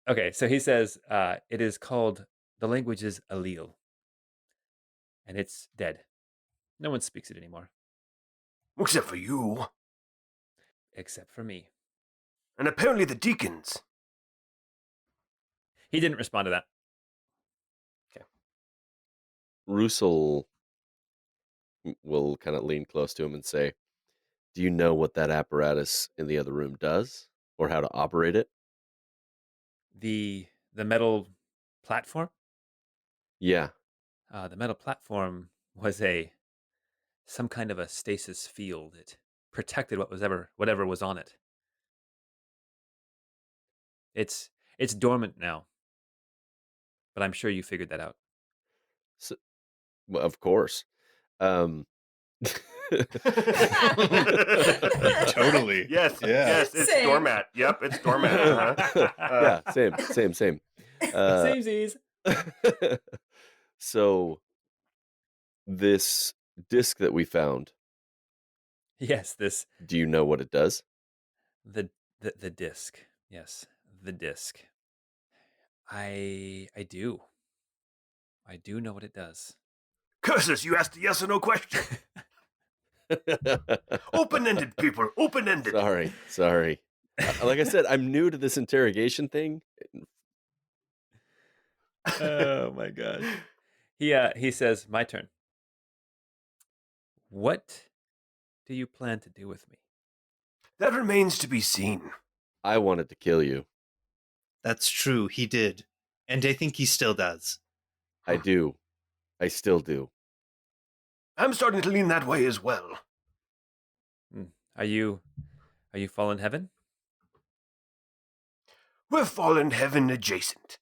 Okay, so he says it is called, the language is Allele, and it's dead. No one speaks it anymore. Except for you. Except for me. And apparently the deacons. He didn't respond to that. Okay. Russell will kind of lean close to him and say, do you know what that apparatus in the other room does, or how to operate it? The metal platform? Yeah. The metal platform was some kind of a stasis field. It protected whatever was on it. It's dormant now, but I'm sure you figured that out. So, well, of course. Totally. Yes. Yeah. Yes. It's Same. doormat. Yep. It's doormat. Yeah. Same. Samesies. So this disc that we found, Yes, this do you know what it does? the the disc. Yes, the disc. I do. I do know what it does. Curses, you asked a yes or no question. Open-ended, people. Open-ended. Sorry. Like I said, I'm new to this interrogation thing. Oh my gosh. He says, "My turn. What do you plan to do with me?" That remains to be seen. I wanted to kill you. That's true, he did. And I think he still does. I do. I still do. I'm starting to lean that way as well. Are you fallen heaven? We're fallen heaven adjacent.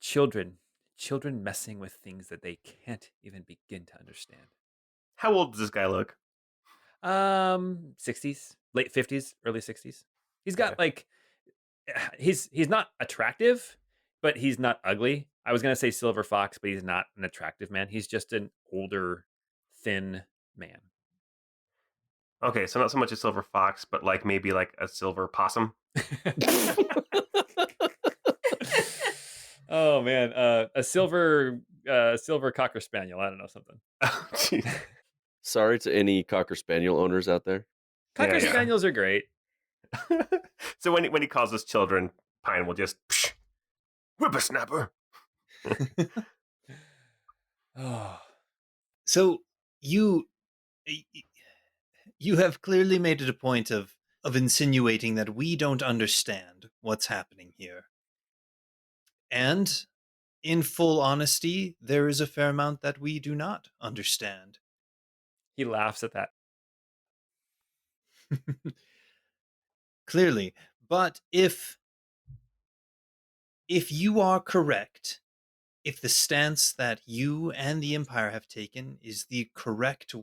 Children messing with things that they can't even begin to understand. How old does this guy look? 60s, late 50s, early 60s. He's got like he's not attractive, but he's not ugly. I was gonna say silver fox, but he's not an attractive man. He's just an older, thin man. Okay, so not so much a silver fox, but like maybe like a silver possum. Oh man, a silver cocker spaniel. I don't know, something. Oh, jeez. Sorry to any Cocker Spaniel owners out there. Cocker Yeah. spaniels are great. So when he calls us children, Pine will just Whippersnapper. Oh, So you have clearly made it a point of insinuating that we don't understand what's happening here. And in full honesty, there is a fair amount that we do not understand. he laughs at that. Clearly. But if you are correct, if the stance that you and the Empire have taken is the correct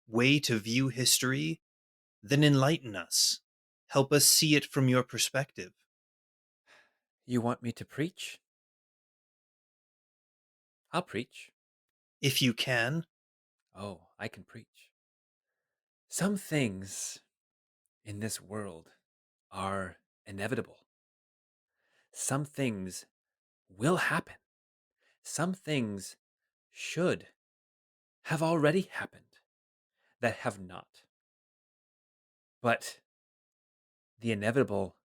way to view history, then enlighten us. Help us see it from your perspective. You want me to preach? I'll preach. If you can. Oh, I can preach. Some things in this world are inevitable. Some things will happen. Some things should have already happened that have not. But the inevitable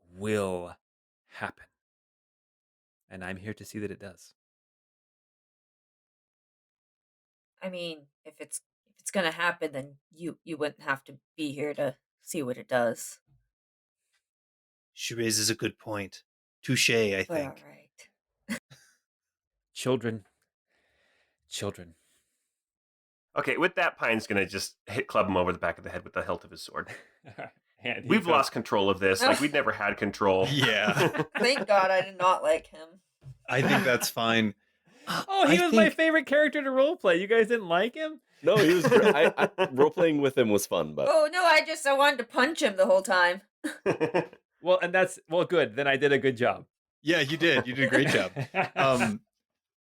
will happen. And I'm here to see that it does. I mean, if it's gonna happen, then you wouldn't have to be here to see what it does. She raises a good point. Touche, I But all think. right. Children. Okay, with that, Pine's gonna just club him over the back of the head with the hilt of his sword. And We've lost control of this. Like we'd never had control. Yeah. Thank God I did not like him. I think that's fine. Oh, he was my favorite character to roleplay. You guys didn't like him? No, he was great. Role playing with him was fun, but Oh no, I wanted to punch him the whole time. Well, and that's good. Then I did a good job. Yeah, you did. You did a great job.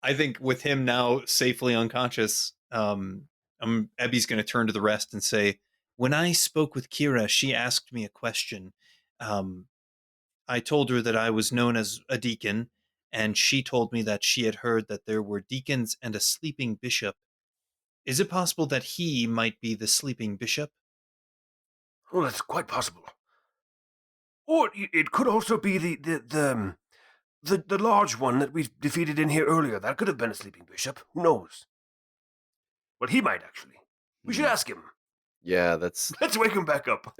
I think with him now safely unconscious, Ebby's going to turn to the rest and say, when I spoke with Kira, she asked me a question. I told her that I was known as a deacon, and she told me that she had heard that there were deacons and a sleeping bishop. Is it possible that he might be the sleeping bishop? Oh, that's quite possible. Or it could also be the large one that we defeated in here earlier. That could have been a sleeping bishop. Who knows? Well, he might actually. We should ask him. yeah, that's Let's wake him back up.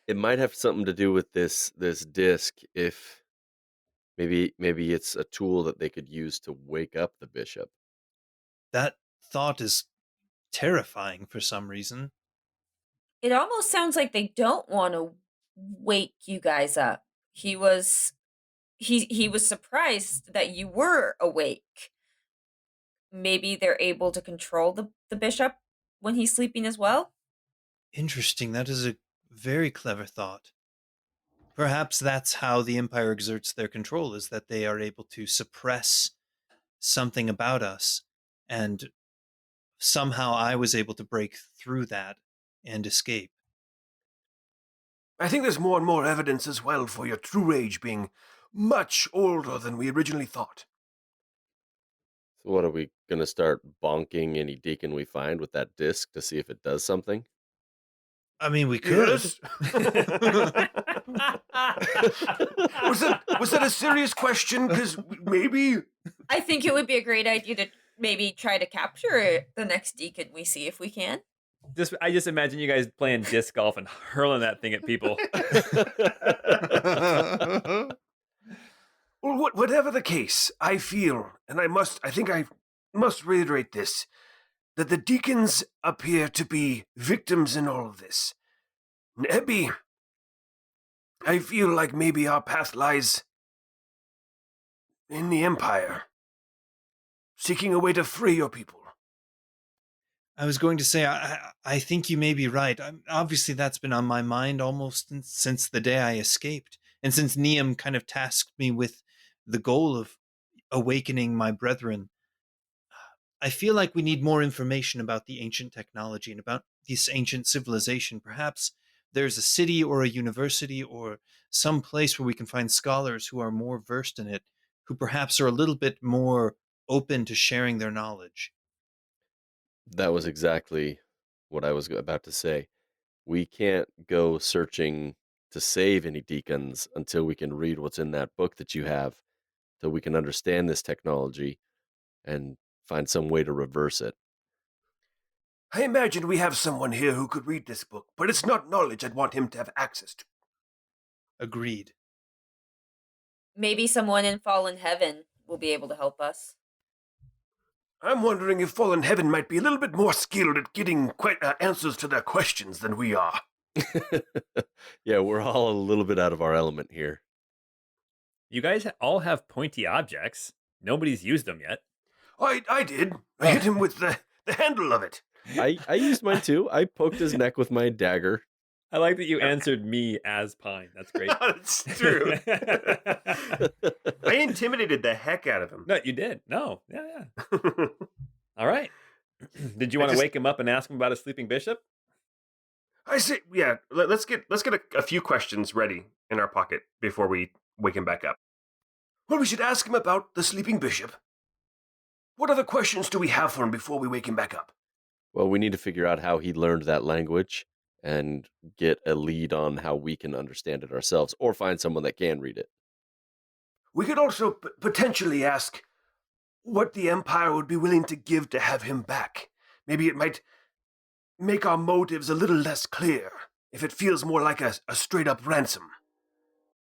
it might have something to do with this disc. If maybe it's a tool that they could use to wake up the bishop. That thought is terrifying for some reason. It almost sounds like they don't want to wake you guys up. He was surprised that you were awake. Maybe they're able to control the bishop when he's sleeping as well. Interesting. That is a Very clever thought. Perhaps that's how the Empire exerts their control, is that they are able to suppress something about us. And somehow I was able to break through that and escape. I think there's more and more evidence as well for your true age being much older than we originally thought. So what are we gonna start bonking any deacon we find with that disc to see if it does something? I mean, we could. Yes? Was that a serious question? Because maybe. I think it would be a great idea to maybe try to capture the next deacon we see if we can. I just imagine you guys playing disc golf and hurling that thing at people. Well, whatever the case, I feel, and I think I must reiterate this, that the deacons appear to be victims in all of this. Nebby, I feel like maybe our path lies in the Empire, seeking a way to free your people. I was going to say, I think you may be right. Obviously, that's been on my mind almost since the day I escaped. And since Neum kind of tasked me with the goal of awakening my brethren, I feel like we need more information about the ancient technology and about this ancient civilization. Perhaps there's a city or a university or some place where we can find scholars who are more versed in it, who perhaps are a little bit more open to sharing their knowledge. That was exactly what I was about to say. We can't go searching to save any deacons until we can read what's in that book that you have, till we can understand this technology and find some way to reverse it. I imagine we have someone here who could read this book, but it's not knowledge I'd want him to have access to. Agreed. Maybe someone in Fallen Heaven will be able to help us. I'm wondering if Fallen Heaven might be a little bit more skilled at getting answers to their questions than we are. Yeah, we're all a little bit out of our element here. You guys all have pointy objects. Nobody's used them yet. I did. I hit him with the handle of it. I used mine too. I poked his neck with my dagger. I like that you answered me as Pine. That's great. That's true. I intimidated the heck out of him. No, you did. No. Yeah. All right. Did you want to wake him up and ask him about his sleeping bishop? I say, yeah. Let's get a few questions ready in our pocket before we wake him back up. Well, we should ask him about the sleeping bishop. What other questions do we have for him before we wake him back up? Well, we need to figure out how he learned that language and get a lead on how we can understand it ourselves, or find someone that can read it. We could also potentially ask what the Empire would be willing to give to have him back. Maybe it might make our motives a little less clear if it feels more like a straight-up ransom.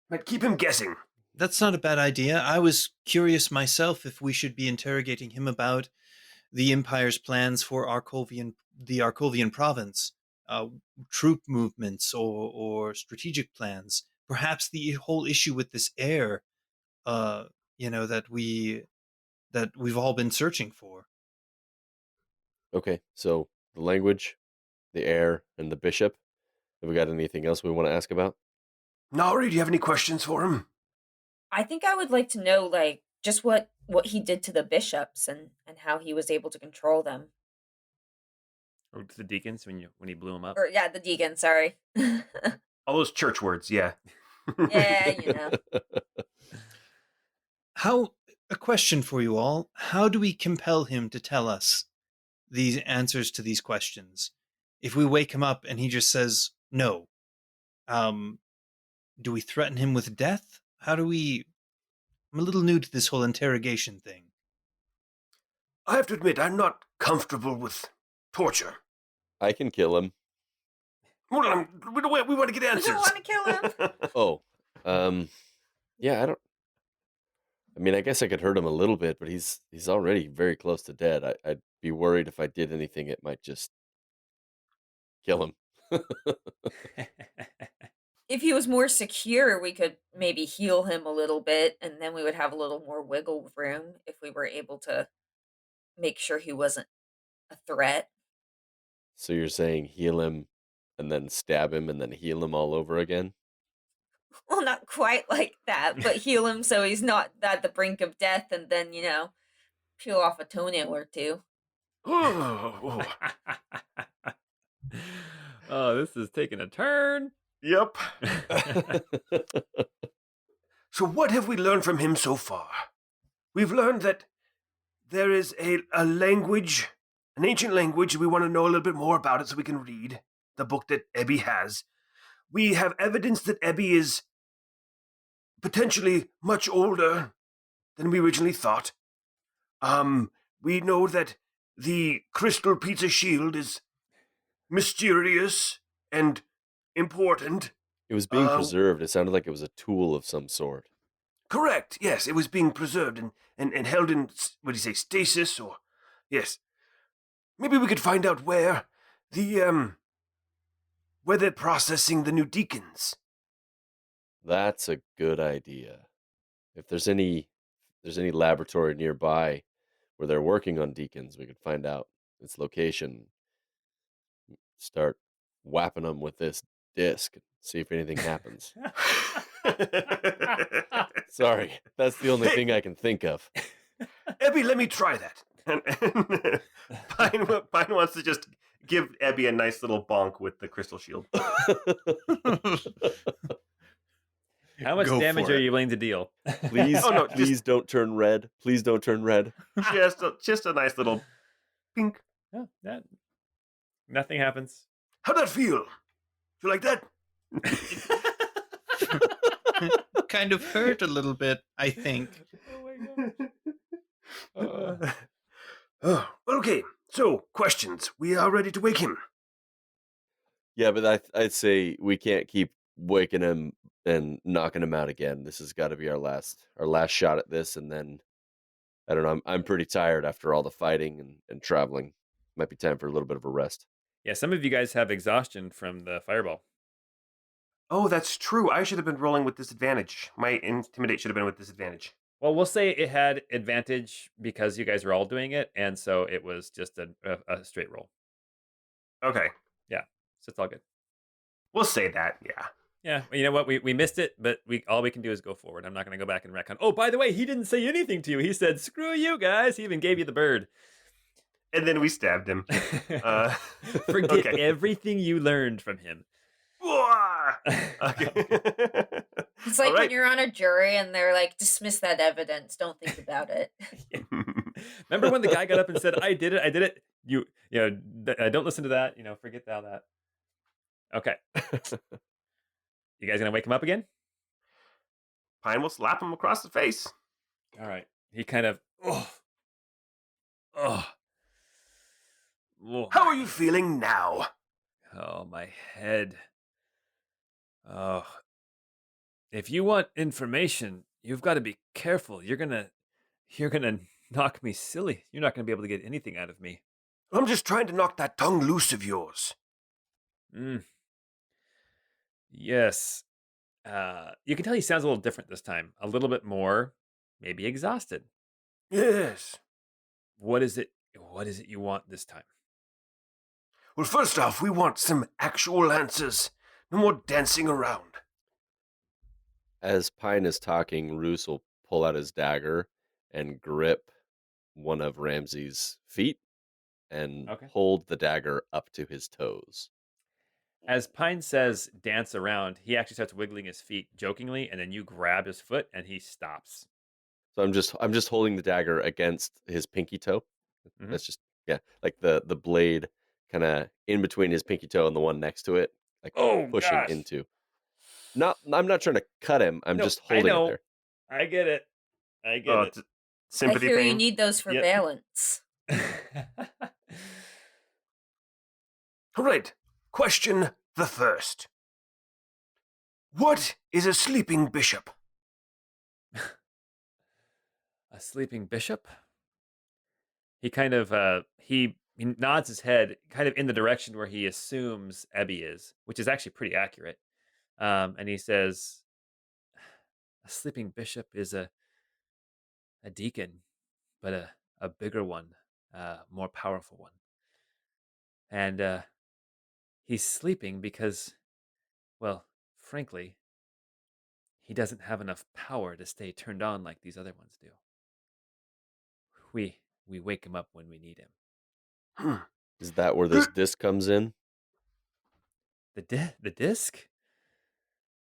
Might keep him guessing. That's not a bad idea. I was curious myself if we should be interrogating him about the Empire's plans for the Arcovian province, troop movements or strategic plans. Perhaps the whole issue with this heir, that we've all been searching for. Okay, so the language, the heir, and the bishop. Have we got anything else we want to ask about? Nari, do you have any questions for him? I think I would like to know, like, just what he did to the bishops and how he was able to control them. Or to the deacons when he blew them up? Or yeah, the deacon. Sorry. All those church words, yeah. Yeah. A question for you all. How do we compel him to tell us these answers to these questions? If we wake him up and he just says no, do we threaten him with death? I'm a little new to this whole interrogation thing. I have to admit, I'm not comfortable with torture. I can kill him. We want to get answers. We don't want to kill him. Oh, yeah, I mean, I guess I could hurt him a little bit, but he's already very close to dead. I'd be worried if I did anything, it might just kill him. If he was more secure, we could maybe heal him a little bit, and then we would have a little more wiggle room if we were able to make sure he wasn't a threat. So you're saying heal him and then stab him and then heal him all over again? Well, not quite like that, but heal him so he's not at the brink of death, and then peel off a toenail or two. Oh, Oh, this is taking a turn. yep. So what have we learned from him so far? We've learned that there is a language, an ancient language. We want to know a little bit more about it so we can read the book that Ebby has. We have evidence that Ebby is potentially much older than we originally thought. We know that the crystal pizza shield is mysterious and important. It was being preserved. It sounded like it was a tool of some sort. Correct, yes, it was being preserved and held in, what do you say, stasis, or, yes. Maybe we could find out where they're processing the new deacons. That's a good idea. If there's any laboratory nearby where they're working on deacons, we could find out its location. Start whapping them with this disc and see if anything happens. Sorry, that's the only thing I can think of. Ebby, let me try that. And Pine wants to just give Ebby a nice little bonk with the crystal shield. How much Go damage for are it. you willing to deal? Please, Oh, no, please don't turn red. Please don't turn red. Just a nice little pink. No, nothing happens. How'd that feel? You like that? Kind of hurt a little bit, I think. Oh my Oh, okay, so questions. We are ready to wake him. Yeah, but I'd say we can't keep waking him and knocking him out again. This has got to be our last shot at this, and then I don't know. I'm pretty tired after all the fighting and traveling. Might be time for a little bit of a rest. Yeah, some of you guys have exhaustion from the fireball. Oh, that's true. I should have been rolling with disadvantage. My intimidate should have been with disadvantage. Well, we'll say it had advantage because you guys were all doing it, and so it was just a straight roll. Okay. So it's all good. We'll say that, yeah. Yeah, well, you know what? We missed it, but all we can do is go forward. I'm not going to go back and retcon. Oh, by the way, he didn't say anything to you. He said, "Screw you guys." He even gave you the bird. And then we stabbed him. Forget okay. everything you learned from him. Okay. It's like All right. when you're on a jury and they're like, dismiss that evidence. Don't think about it. Remember when the guy got up and said, "I did it." You know, don't listen to that. Forget all that. Okay. You guys gonna wake him up again? Pine will slap him across the face. All right. He kind of. Oh. How are you feeling now? Oh, my head. Oh. If you want information, you've got to be careful. You're gonna knock me silly. You're not gonna be able to get anything out of me. I'm just trying to knock that tongue loose of yours. Yes. You can tell he sounds a little different this time. A little bit more, maybe exhausted. Yes. What is it you want this time? Well, first off, we want some actual answers. No more dancing around. As Pine is talking, Roos will pull out his dagger and grip one of Ramsey's feet and hold the dagger up to his toes. As Pine says, dance around, he actually starts wiggling his feet jokingly, and then you grab his foot, and he stops. So I'm just holding the dagger against his pinky toe. Mhm. That's just like the blade kind of in between his pinky toe and the one next to it, like pushing gosh. into. I'm not trying to cut him. I'm just holding it there. I get it. It's sympathy I hear pain. you need those for Yep. balance. All right, question the first. What is a sleeping bishop? A sleeping bishop? He kind of he nods his head kind of in the direction where he assumes Ebby is, which is actually pretty accurate. And he says, a sleeping bishop is a deacon, but a bigger one, more powerful one. And He's sleeping because, well, frankly, he doesn't have enough power to stay turned on like these other ones do. We wake him up when we need him. Hmm. Is that where this disc comes in? The disc?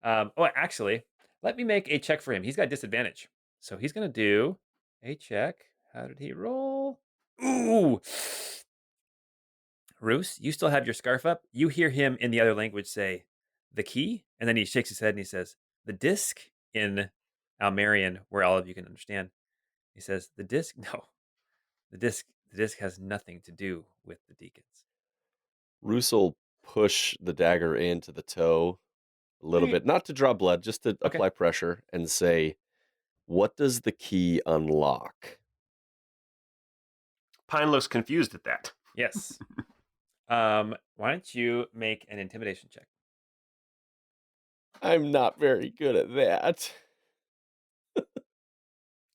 Actually, let me make a check for him. He's got disadvantage. So he's going to do a check. How did he roll? Ooh. Roos, you still have your scarf up. You hear him in the other language say, the key? And then he shakes his head and he says, the disc in Almerian, where all of you can understand. He says, the disc? No. The disc has nothing to do with the deacons. Roos will push the dagger into the toe a little bit, not to draw blood, just to apply pressure, and say, what does the key unlock? Pine looks confused at that. Yes. Why don't you make an intimidation check? I'm not very good at that.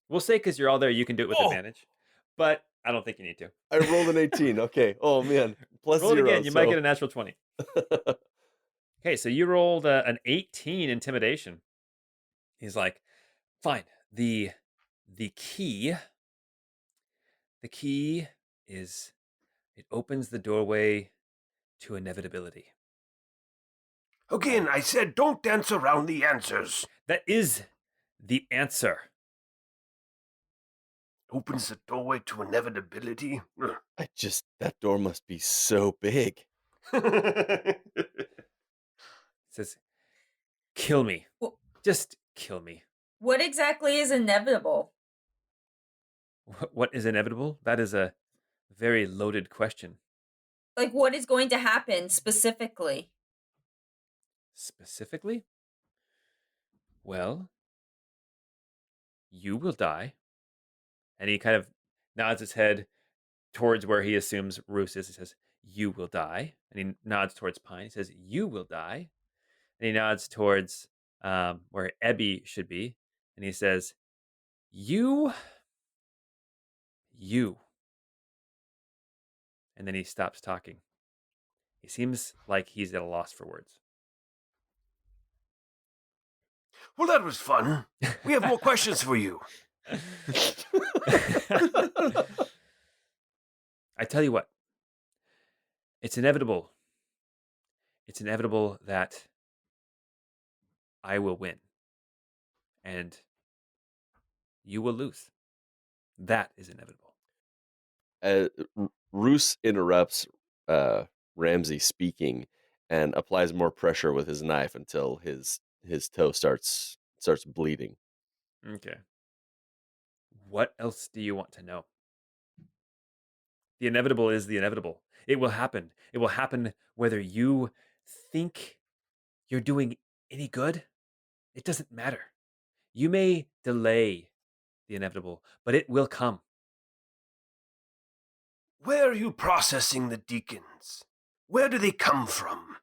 We'll say because you're all there, you can do it with advantage. But I don't think you need to. I rolled an 18. Okay. Oh, man. Plus Roll it 0. again. You might get a natural 20. Okay, so you rolled an 18 intimidation. He's like, fine. The key is, it opens the doorway to inevitability. Again, I said don't dance around the answers. That is the answer. Opens the doorway to inevitability. That door must be so big. It says, kill me. Well, just kill me. What exactly is inevitable? What is inevitable? That is a very loaded question. Like, what is going to happen specifically? Specifically? Well, you will die. And he kind of nods his head towards where he assumes Roos is. He says, you will die. And he nods towards Pine. He says, you will die. And he nods towards where Ebby should be. And he says, you. And then he stops talking. He seems like he's at a loss for words. Well, that was fun. We have more questions for you. I tell you what. It's inevitable. It's inevitable that I will win. And you will lose. That is inevitable. Roos interrupts Ramsey speaking and applies more pressure with his knife until his toe starts bleeding. Okay. What else do you want to know? The inevitable is the inevitable. It will happen. It will happen whether you think you're doing any good. It doesn't matter. You may delay the inevitable, but it will come. Where are you processing the deacons? Where do they come from?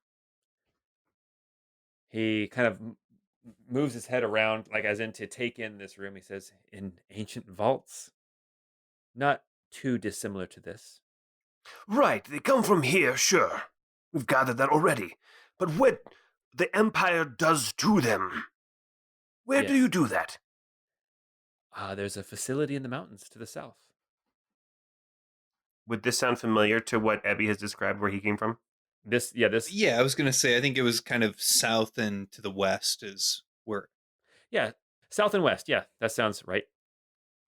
He kind of moves his head around, like as in to take in this room. He says, in ancient vaults. Not too dissimilar to this. Right, they come from here, sure. We've gathered that already. But what the Empire does to them, where do Yes. you do that? There's a facility in the mountains to the south. Would this sound familiar to what Ebby has described where he came from? Yeah, I was going to say, I think it was kind of south and to the west is where. Yeah, south and west. Yeah, that sounds right.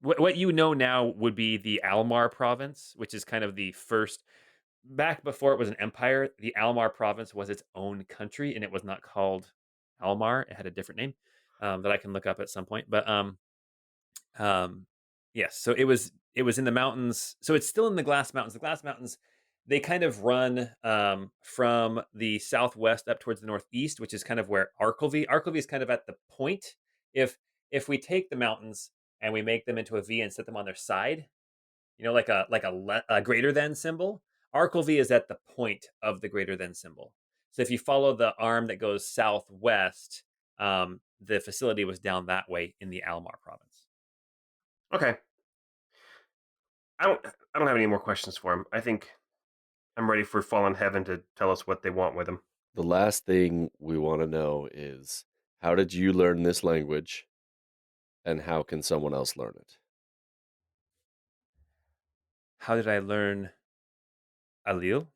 What you know now would be the Almar province, which is kind of the first. Back before it was an empire, the Almar province was its own country, and it was not called Almar. It had a different name that I can look up at some point. But yes, so it was in the mountains. So it's still in the Glass Mountains. The Glass Mountains, they kind of run from the southwest up towards the northeast, which is kind of where Arkelvy is kind of at the point. If we take the mountains and we make them into a V and set them on their side, like a greater than symbol, Arkelvy is at the point of the greater than symbol. So if you follow the arm that goes southwest, the facility was down that way in the Almar province. Okay. I don't have any more questions for him. I think I'm ready for Fallen Heaven to tell us what they want with him. The last thing we want to know is, how did you learn this language, and how can someone else learn it? How did I learn Alil?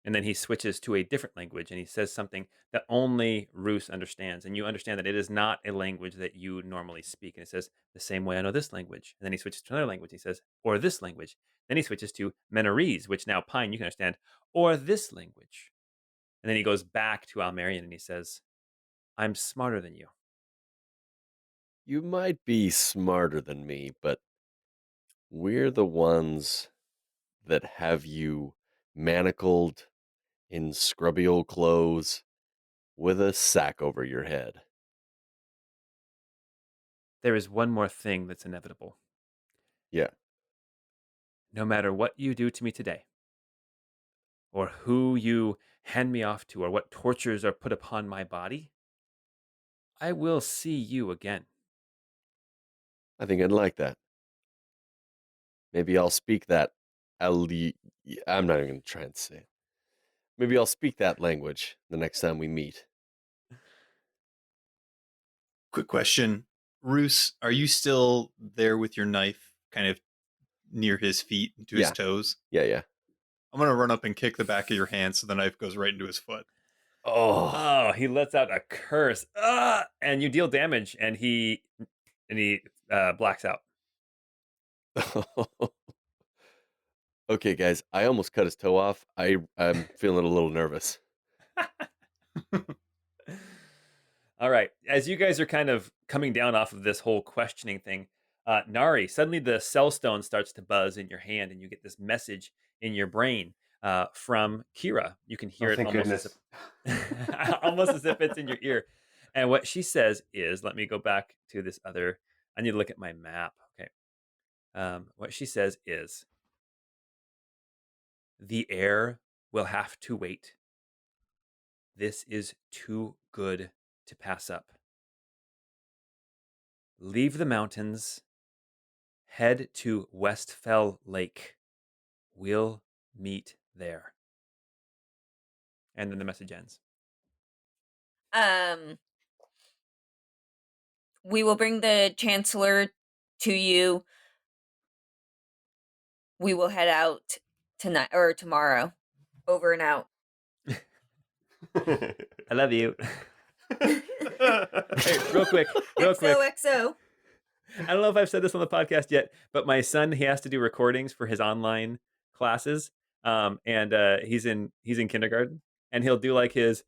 And then he switches to a different language and he says something that only Roos understands. And you understand that it is not a language that you normally speak. And it says, the same way I know this language. And then he switches to another language. He says, or this language. Then he switches to Menorese, which now Pine, you can understand, or this language. And then he goes back to Almerian and he says, I'm smarter than you. You might be smarter than me, but we're the ones that have you manacled in scrubby old clothes with a sack over your head. There is one more thing that's inevitable. Yeah. No matter what you do to me today, or who you hand me off to, or what tortures are put upon my body, I will see you again. I think I'd like that. Maybe I'll speak that. I'm not even going to try and say it. Maybe I'll speak that language the next time we meet. Quick question. Roos, are you still there with your knife kind of near his feet to his Yeah. toes? Yeah. I'm going to run up and kick the back of your hand so the knife goes right into his foot. Oh. He lets out a curse. And you deal damage and he blacks out. Okay, guys, I almost cut his toe off. I'm feeling a little nervous. All right. As you guys are kind of coming down off of this whole questioning thing, Nari, suddenly the cell stone starts to buzz in your hand and you get this message in your brain from Kira. You can hear it Thank almost goodness. almost as if it's in your ear. And what she says is, let me go back to this other, I need to look at my map. Okay. What she says is, the air will have to wait. This is too good to pass up. Leave the mountains. Head to Westfell Lake. We'll meet there. And then the message ends. We will bring the Chancellor to you. We will head out tonight or tomorrow. Over and out. I love you. Hey, real quick. XOXO. I don't know if I've said this on the podcast yet, but my son, he has to do recordings for his online classes. And he's in kindergarten, and he'll do like his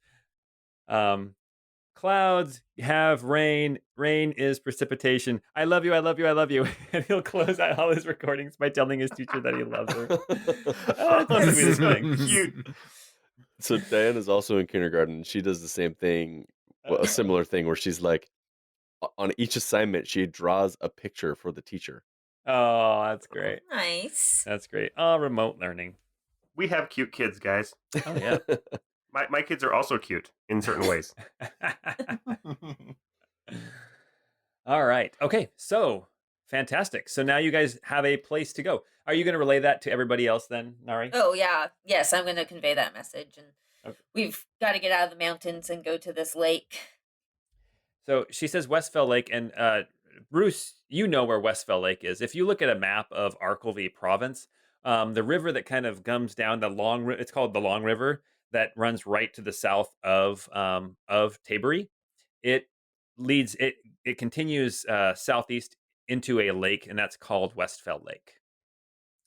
clouds have rain is precipitation, I love you, and he'll close out all his recordings by telling his teacher that he loves her. It's the sweetest thing. Cute. So Diane is also in kindergarten, and she does the same thing, a similar thing, where she's like, on each assignment, she draws a picture for the teacher. Oh, that's great. Nice. That's great. Oh, remote learning. We have cute kids, guys. Oh, yeah. My kids are also cute in certain ways. All right. Okay. So fantastic. So now you guys have a place to go. Are you going to relay that to everybody else then, Nari? Oh, yeah. Yes, I'm going to convey that message. And Okay. we've got to get out of the mountains and go to this lake. So she says Westfell Lake. And Bruce, you know where Westfell Lake is. If you look at a map of Arkelvy province, the river that kind of comes down it's called the Long River, that runs right to the south of Tabery. It continues southeast into a lake, and that's called Westfell Lake.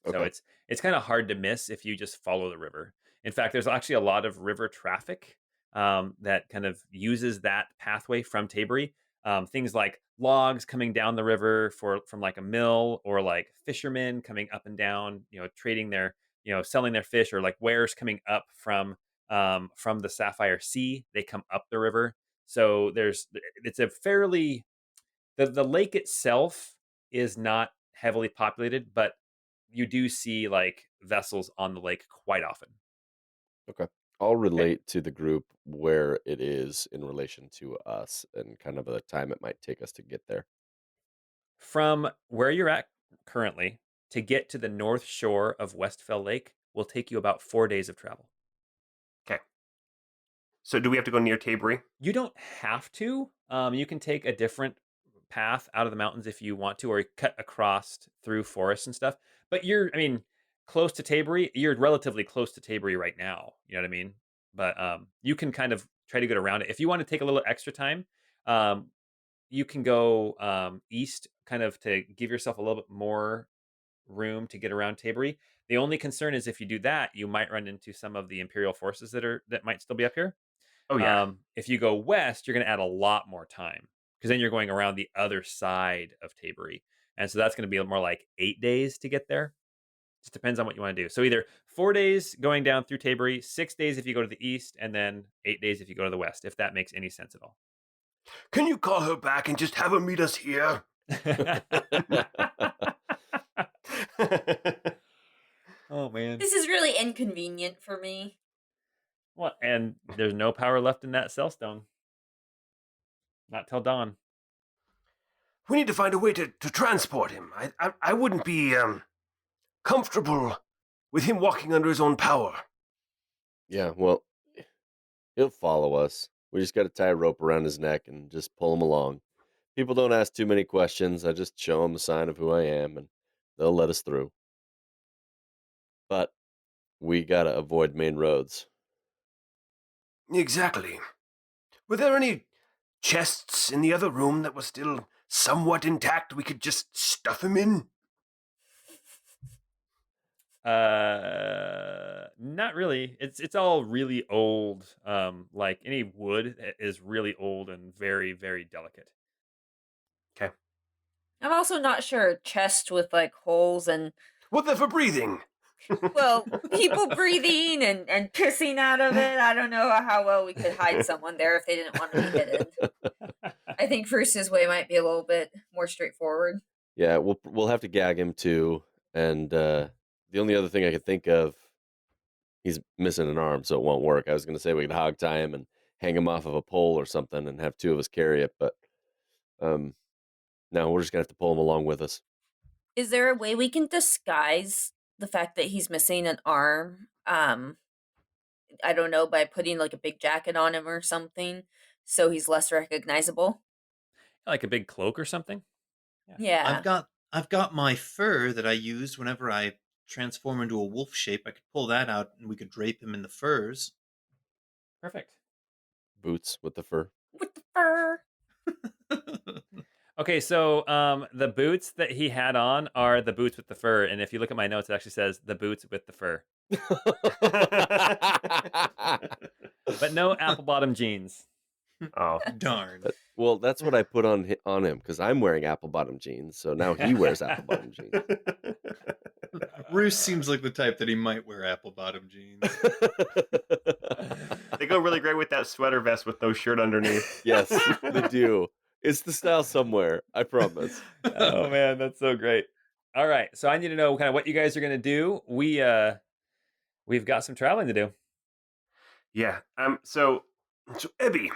So Okay. it's kind of hard to miss if you just follow the river. In fact, there's actually a lot of river traffic that kind of uses that pathway from Tabery. Things like logs coming down the river from like a mill, or like fishermen coming up and down, trading their, selling their fish, or like wares coming up from the Sapphire Sea. They come up the river. So it's a fairly, the lake itself is not heavily populated, but you do see like vessels on the lake quite often. Okay. I'll relate to the group where it is in relation to us, and kind of the time it might take us to get there. From where you're at currently to get to the north shore of Westfell Lake, will take you about 4 days of travel. Okay. So do we have to go near Tabry? You don't have to. You can take a different path out of the mountains if you want to, or cut across through forests and stuff. But close to Tabry. You're relatively close to Tabry right now. You know what I mean? But you can kind of try to get around it. If you want to take a little extra time, you can go east, kind of to give yourself a little bit more room to get around Tabry. The only concern is if you do that, you might run into some of the Imperial forces that might still be up here. Oh, yeah. If you go west, you're going to add a lot more time because then you're going around the other side of Tabry. And so that's going to be more like 8 days to get there. Just depends on what you want to do. So either 4 days going down through Tabry, 6 days if you go to the east, and then 8 days if you go to the west, if that makes any sense at all. Can you call her back and just have her meet us here? Oh, man. This is really inconvenient for me. Well, and there's no power left in that cellstone. Not till dawn. We need to find a way to transport him. I wouldn't be comfortable with him walking under his own power. Yeah, well, he'll follow us. We just got to tie a rope around his neck and just pull him along. People don't ask too many questions. I just show them a sign of who I am, and they'll let us through. But we got to avoid main roads. Exactly. Were there any chests in the other room that were still somewhat intact we could just stuff him in? Not really. It's all really old. Like any wood is really old and very, very delicate. Okay. I'm also not sure a chest with like holes and What they're for breathing? well, people breathing and pissing out of it. I don't know how well we could hide someone there if they didn't want to be hidden. I think Fruce's way might be a little bit more straightforward. Yeah, we'll have to gag him too. And the only other thing I could think of, he's missing an arm, so it won't work. I was going to say we could hog tie him and hang him off of a pole or something and have two of us carry it, but no, we're just going to have to pull him along with us. Is there a way we can disguise the fact that he's missing an arm? I don't know, by putting like a big jacket on him or something so he's less recognizable? Like a big cloak or something? Yeah. I've got my fur that I use whenever I transform into a wolf shape. I could pull that out and we could drape him in the furs. Perfect. Boots with the fur. With the fur. Okay, so the boots that he had on are the boots with the fur, and if you look at my notes, it actually says the boots with the fur, but no apple bottom jeans. Oh, Darn. Well, that's what I put on him because I'm wearing apple bottom jeans, so now he wears apple bottom jeans. Roos seems like the type that he might wear apple bottom jeans. They go really great with that sweater vest with no shirt underneath. Yes, they do. It's the style somewhere, I promise. Oh man, that's so great. All right, so I need to know kind of what you guys are going to do. We've got some traveling to do. Yeah. So Ebby,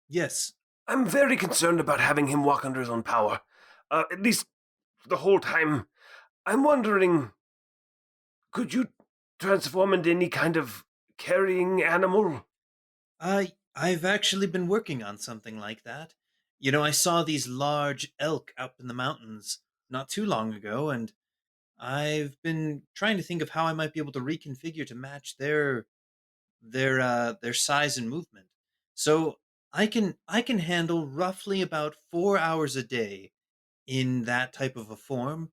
Yes. I'm very concerned about having him walk under his own power. At least the whole time. I'm wondering, could you transform into any kind of carrying animal? I've actually been working on something like that. You know, I saw these large elk up in the mountains not too long ago, and I've been trying to think of how I might be able to reconfigure to match their size and movement. So I can handle roughly about 4 hours a day in that type of a form.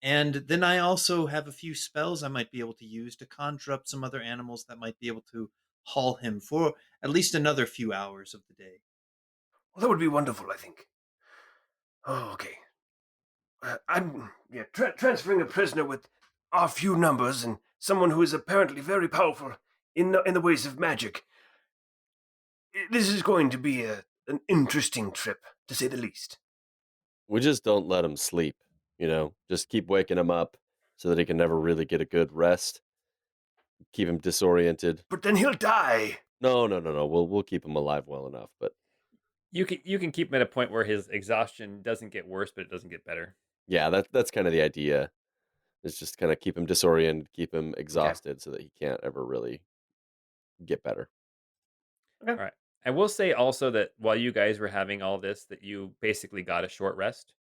And then I also have a few spells I might be able to use to conjure up some other animals that might be able to haul him for at least another few hours of the day. Well, that would be wonderful, I think. Oh, okay. I'm transferring a prisoner with our few numbers and someone who is apparently very powerful in the ways of magic. This is going to be an interesting trip, to say the least. We just don't let him sleep, just keep waking him up so that he can never really get a good rest. Keep him disoriented. But then he'll die. No. We'll keep him alive well enough, but You can keep him at a point where his exhaustion doesn't get worse, but it doesn't get better. yeah, that's kind of the idea. It's just kind of keep him disoriented, keep him exhausted, so that he can't ever really get better. All right. I will say also that while you guys were having all this, that you basically got a short rest.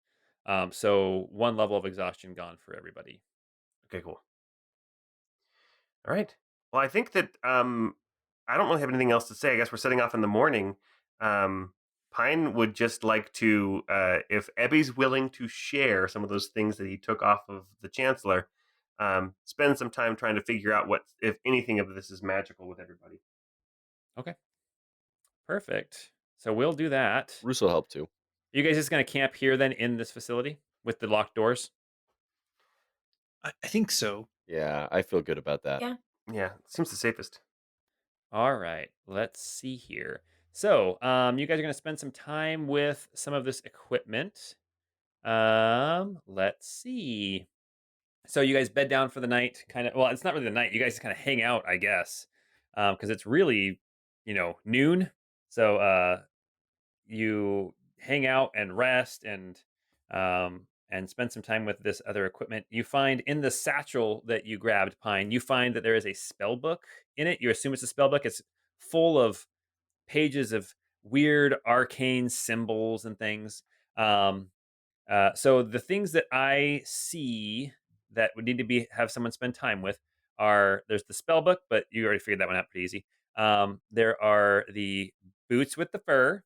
So 1 level of exhaustion gone for everybody. Okay, cool. All right. Well, I think that I don't really have anything else to say. I guess we're setting off in the morning. Pine would just like to, if Ebby's willing to share some of those things that he took off of the Chancellor, spend some time trying to figure out what, if anything of this is magical with everybody. Okay. Perfect. So we'll do that. Russo helped too. You guys just going to camp here then in this facility with the locked doors? I think so. Yeah, I feel good about that. Yeah. Yeah, seems the safest. All right. Let's see here. So you guys are going to spend some time with some of this equipment. Let's see. So you guys bed down for the night, kind of. Well, it's not really the night. You guys kind of hang out, I guess, because it's really, noon. So you hang out and rest and spend some time with this other equipment. You find in the satchel that you grabbed, Pine, you find that there is a spell book in it. You assume it's a spell book. It's full of pages of weird arcane symbols and things. So the things that I see that would need to have someone spend time with there's the spell book, but you already figured that one out pretty easy. There are the boots with the fur.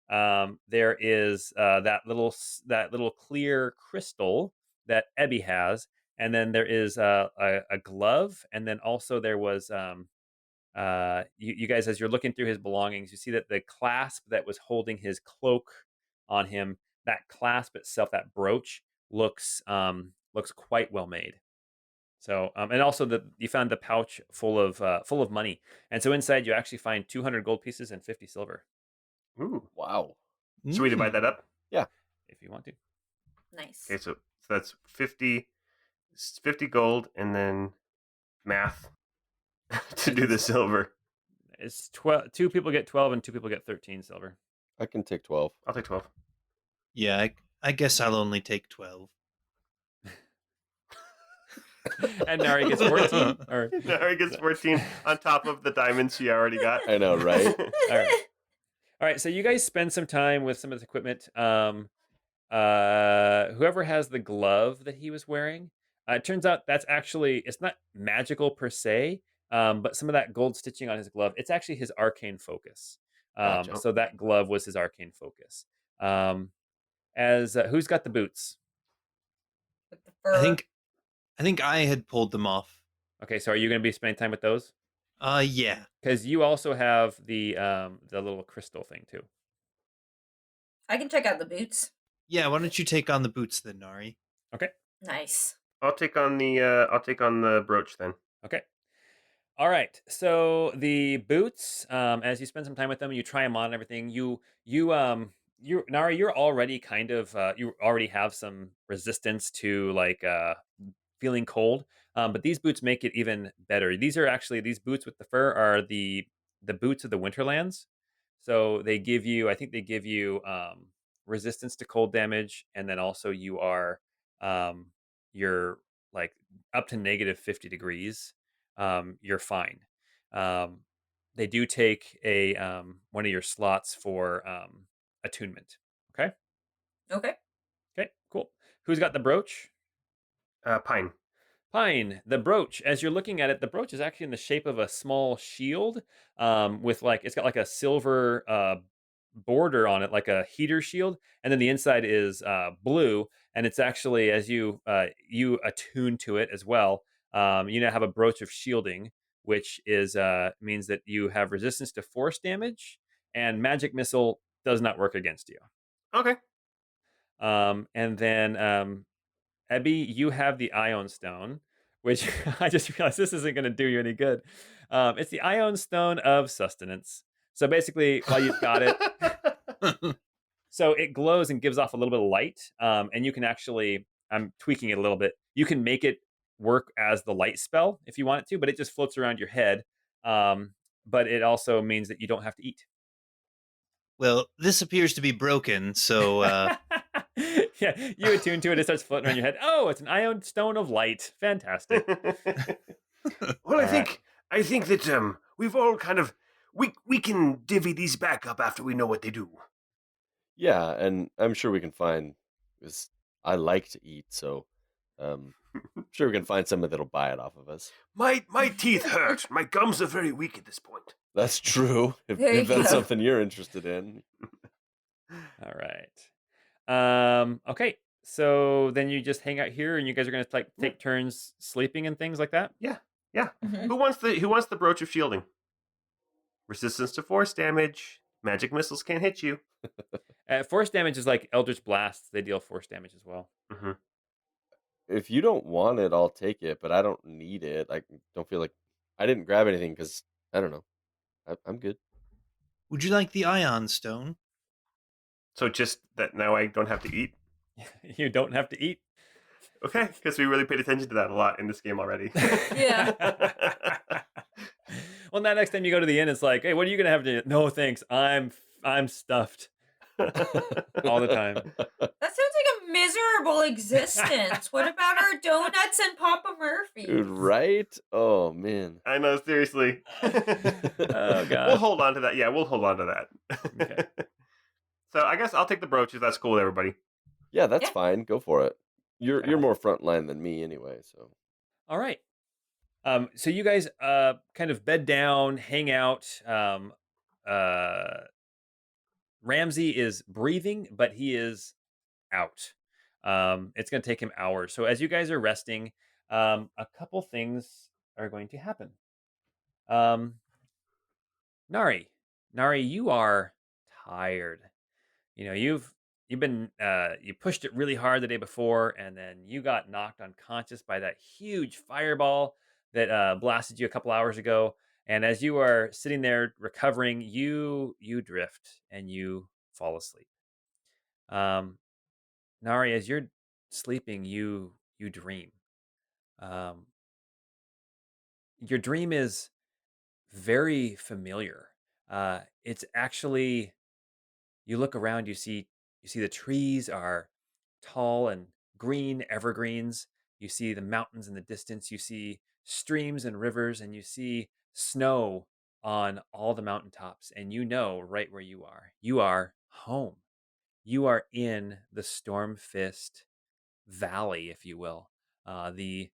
There is that little clear crystal that Ebby has, and then there is a glove, and then also there was you guys, as you're looking through his belongings, you see that the clasp that was holding his cloak on him, that clasp itself, that brooch, looks quite well made. So and also you found the pouch full of money, and so inside you actually find 200 gold pieces and 50 silver. Ooh. Wow. Should we divide that up? Yeah. If you want to. Nice. Okay, so that's 50 gold and then math to do the silver. It's 12. 2 people get 12 and 2 people get 13 silver. I can take 12. I'll take 12. Yeah, I guess I'll only take 12. And Nari gets 14. Or Nari gets 14 on top of the diamonds she already got. I know, right? All right. So you guys spend some time with some of this equipment. Whoever has the glove that he was wearing, it turns out it's not magical per se, but some of that gold stitching on his glove, it's actually his arcane focus. Gotcha. So that glove was his arcane focus. Who's got the boots? With the fur. I think I had pulled them off. Okay, so are you going to be spending time with those? Yeah. Because you also have the little crystal thing too. I can check out the boots. Yeah, why don't you take on the boots then, Nari? Okay. Nice. I'll take on the brooch then. Okay. All right. So the boots, as you spend some time with them, you try them on and everything. Nari, you're already kind of you already have some resistance to feeling cold. But these boots make it even better. These boots with the fur are the boots of the Winterlands. So I think they give you resistance to cold damage, and then also you're like up to negative 50 degrees. You're fine. They do take a one of your slots for attunement. Okay. Okay. Okay. Cool. Who's got the brooch? Pine. Pine, the brooch. As you're looking at it, the brooch is actually in the shape of a small shield, with it's got like a silver border on it, like a heater shield, and then the inside is blue. And it's actually, as you attune to it as well, you now have a brooch of shielding, which is means that you have resistance to force damage, and magic missile does not work against you. Okay. And then Ebby, you have the Ion Stone, which I just realized this isn't going to do you any good. It's the Ion Stone of Sustenance. So basically, while you've got it, so it glows and gives off a little bit of light, and you can actually, I'm tweaking it a little bit, you can make it work as the light spell if you want it to, but it just floats around your head. But it also means that you don't have to eat. Well, this appears to be broken, so Yeah, you attune to it, it starts floating around your head. Oh, it's an ion stone of light. Fantastic. Well, I All right. think that we've all kind of we can divvy these back up after we know what they do. Yeah, and I'm sure we can find, because I like to eat, so sure we can find someone that'll buy it off of us. My teeth hurt. My gums are very weak at this point. That's true. There If you that's go. something you're interested in. All right. Okay. So then you just hang out here, and you guys are gonna like take turns sleeping and things like that. Yeah. Mhm. Who wants the brooch of shielding? Resistance to force damage. Magic missiles can't hit you. Force damage is like Eldritch Blasts. They deal force damage as well. Mm-hmm. If you don't want it, I'll take it, but I don't need it. I don't feel like I didn't grab anything because I don't know. I'm good. Would you like the ion stone? So just that now I don't have to eat. You don't have to eat. Okay, because we really paid attention to that a lot in this game already. Yeah. Well, now next time you go to the inn, it's like, hey, what are you gonna have to? No, thanks. I'm stuffed all the time. That sounds like a miserable existence. What about our donuts and Papa Murphy's? Dude, right? Oh man. I know, seriously. Oh god. We'll hold on to that. Yeah, we'll hold on to that. Okay. So I guess I'll take the brooch if that's cool with everybody. Yeah, that's Yeah. fine. Go for it. You're Okay. more frontline than me anyway, so. All right. So you guys kind of bed down, hang out. Ramsey is breathing, but he is out. It's going to take him hours. So as you guys are resting, a couple things are going to happen. Nari, you are tired. You know, you've been you pushed it really hard the day before, and then you got knocked unconscious by that huge fireball that blasted you a couple hours ago. And as you are sitting there recovering, you drift and you fall asleep. Nari, as you're sleeping, you dream. Um, your dream is very familiar. It's actually, you look around, you see the trees are tall and green evergreens. You see the mountains in the distance. You see streams and rivers, and you see snow on all the mountaintops. And you know right where you are. You are home. You are in the Storm Fist Valley, if you will, the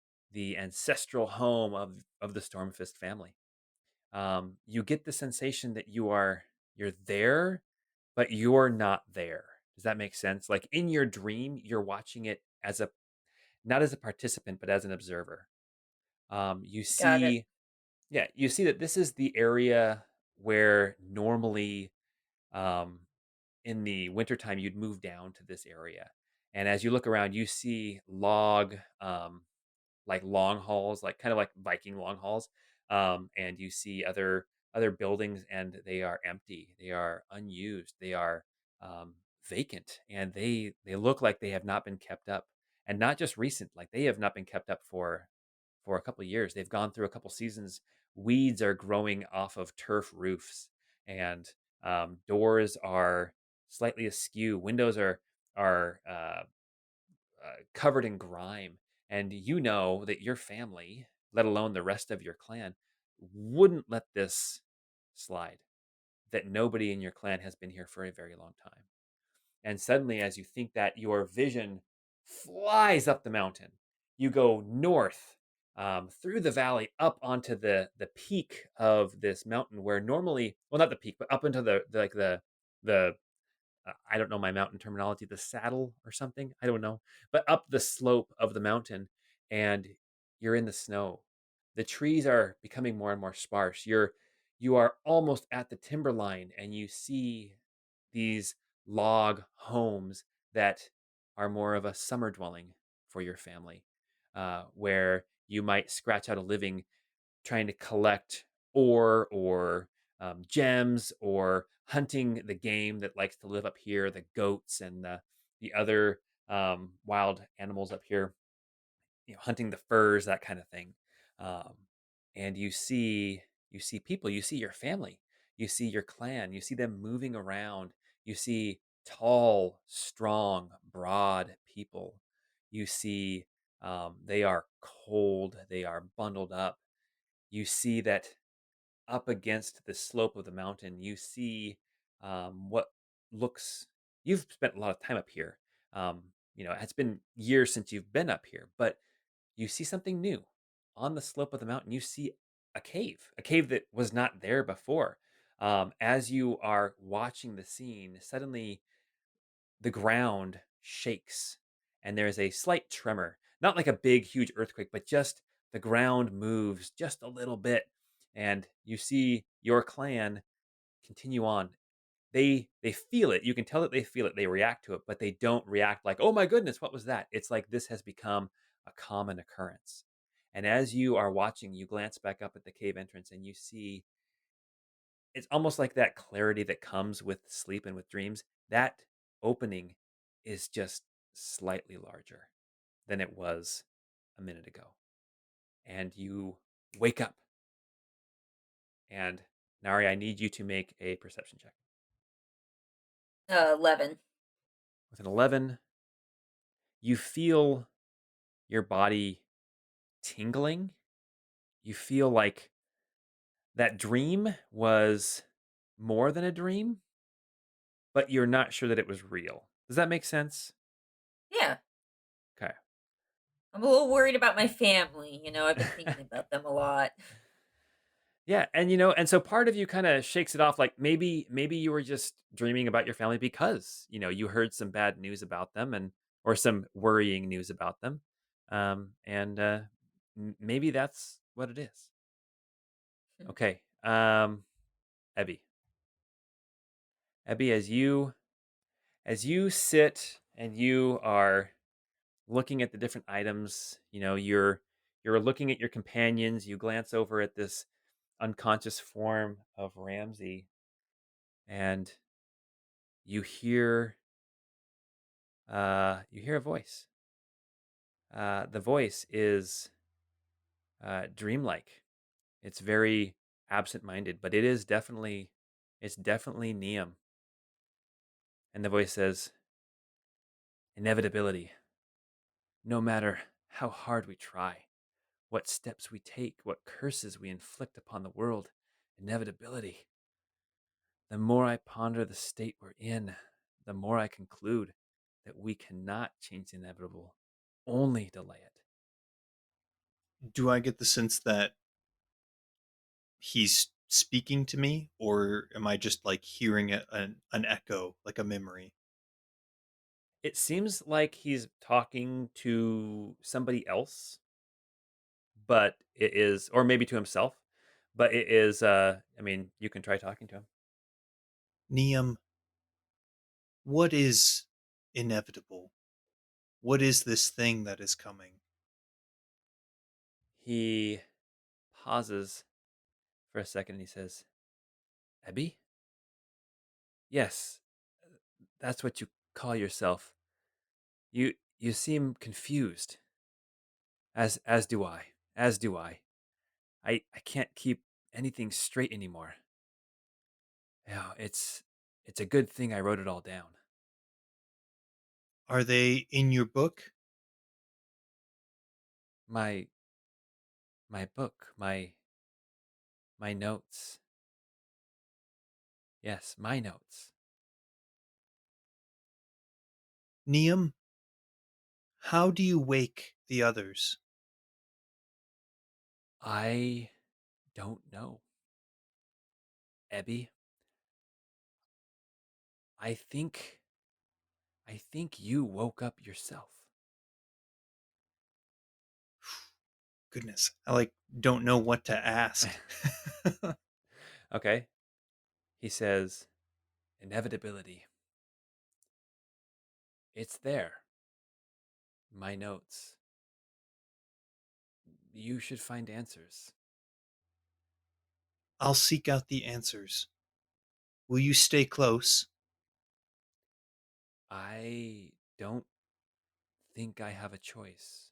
ancestral home of the Stormfist family. You get the sensation that you're there, but you're not there. Does that make sense? Like in your dream, you're watching it as a not as a participant, but as an observer. You Got it. see, yeah, you see that this is the area where normally um, in the wintertime you'd move down to this area. And as you look around, you see like long halls, like kind of like Viking long halls, and you see other buildings, and they are empty, they are unused, they are vacant, and they look like they have not been kept up, and not just recent, like they have not been kept up for a couple of years. They've gone through a couple seasons. Weeds are growing off of turf roofs, and doors are slightly askew. Windows are covered in grime, and you know that your family, let alone the rest of your clan, wouldn't let this slide. That nobody in your clan has been here for a very long time. And suddenly, as you think that, your vision flies up the mountain. You go north through the valley up onto the peak of this mountain, where normally, well, not the peak, but up into the I don't know my mountain terminology, the saddle or something. I don't know. But up the slope of the mountain, and you're in the snow. The trees are becoming more and more sparse. You are almost at the timberline, and you see these log homes that are more of a summer dwelling for your family, where you might scratch out a living trying to collect ore or gems, or hunting the game that likes to live up here, the goats and the other wild animals up here, hunting the furs, that kind of thing. um, and you see people, you see your family, you see your clan, you see them moving around, you see tall, strong, broad people. You see they are cold, they are bundled up. You see that up against the slope of the mountain, you see what looks, you've spent a lot of time up here. It's been years since you've been up here, but you see something new on the slope of the mountain. You see a cave that was not there before. As you are watching the scene, suddenly the ground shakes and there's a slight tremor. Not like a big, huge earthquake, but just the ground moves just a little bit. And you see your clan continue on. They feel it. You can tell that they feel it. They react to it, but they don't react like, "Oh my goodness, what was that?" It's like this has become a common occurrence. And as you are watching, you glance back up at the cave entrance and you see it's almost like that clarity that comes with sleep and with dreams. That opening is just slightly larger than it was a minute ago. And you wake up. And Nari, I need you to make a perception check. 11. With an 11, you feel your body tingling. You feel like that dream was more than a dream, but you're not sure that it was real. Does that make sense? Yeah. Okay. I'm a little worried about my family. I've been thinking about them a lot. Yeah, and and so part of you kind of shakes it off, like maybe you were just dreaming about your family because you heard some bad news about them, and or some worrying news about them, and maybe that's what it is. Okay, Ebby, Ebby, as you sit and you are looking at the different items, you're looking at your companions. You glance over at this unconscious form of Ramsey, and you hear a voice. The voice is dreamlike. It's very absent-minded, but it's definitely Neum. And the voice says, "Inevitability. No matter how hard we try, what steps we take, what curses we inflict upon the world, inevitability. The more I ponder the state we're in, the more I conclude that we cannot change the inevitable, only delay it." Do I get the sense that he's speaking to me, or am I just like hearing an echo, like a memory? It seems like he's talking to somebody else, but it is, or maybe to himself, but it is, I mean, you can try talking to him. Neum, what is inevitable? What is this thing that is coming? He pauses for a second and he says, "Ebby? Yes, that's what you call yourself. You seem confused. As do I. As do I. I can't keep anything straight anymore. Yeah, it's a good thing I wrote it all down. Are they in your book? My my book, my notes. Yes, my notes. Neum, how do you wake the others? I don't know. Ebby, I think I think you woke up yourself." Goodness, I like don't know what to ask. Okay. He says, "Inevitability. It's there. My notes. You should find answers." I'll seek out the answers. Will you stay close? I don't think I have a choice.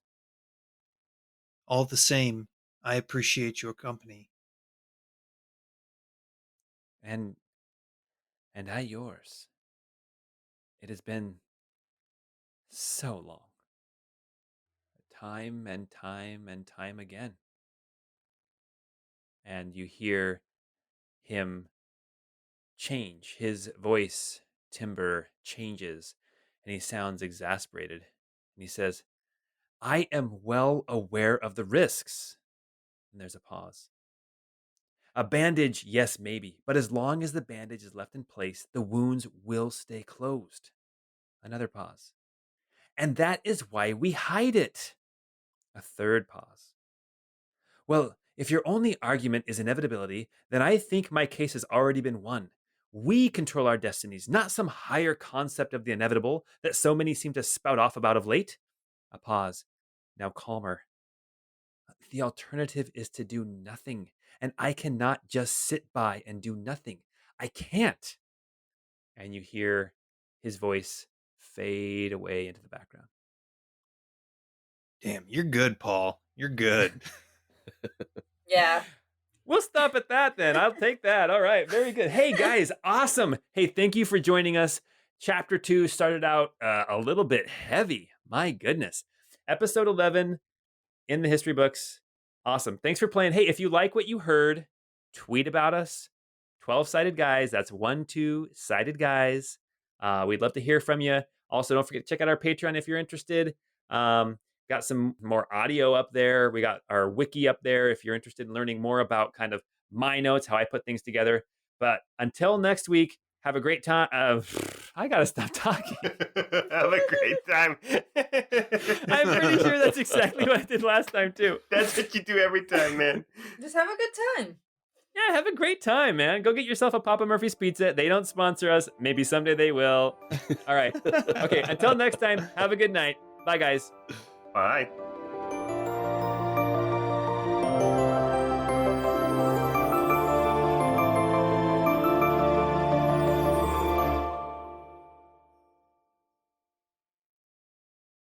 All the same, I appreciate your company. And I yours. It has been so long. Time and time and time again. And you hear him change. His voice timbre changes, and he sounds exasperated. And he says, I am well aware of the risks. And there's a pause. A bandage, yes, maybe. But as long as the bandage is left in place, the wounds will stay closed. Another pause. And that is why we hide it. A third pause. Well, if your only argument is inevitability, then I think my case has already been won. We control our destinies, not some higher concept of the inevitable that so many seem to spout off about of late. A pause. Now calmer. The alternative is to do nothing, and I cannot just sit by and do nothing. I can't. And you hear his voice fade away into the background. Damn, you're good, Paul. You're good. Yeah. We'll stop at that then. I'll take that. All right. Very good. Hey, guys. Awesome. Hey, thank you for joining us. Chapter 2 started out a little bit heavy. My goodness. Episode 11 in the history books. Awesome. Thanks for playing. Hey, if you like what you heard, tweet about us. 12-sided guys. That's 12-sided guys. We'd love to hear from you. Also, don't forget to check out our Patreon if you're interested. Got some more audio up there. We got our wiki up there if you're interested in learning more about kind of my notes, how I put things together. But until next week, have a great time. I got to stop talking. Have a great time. I'm pretty sure that's exactly what I did last time, too. That's what you do every time, man. Just have a good time. Yeah, have a great time, man. Go get yourself a Papa Murphy's Pizza. They don't sponsor us. Maybe someday they will. All right. Okay, until next time, have a good night. Bye, guys. Bye.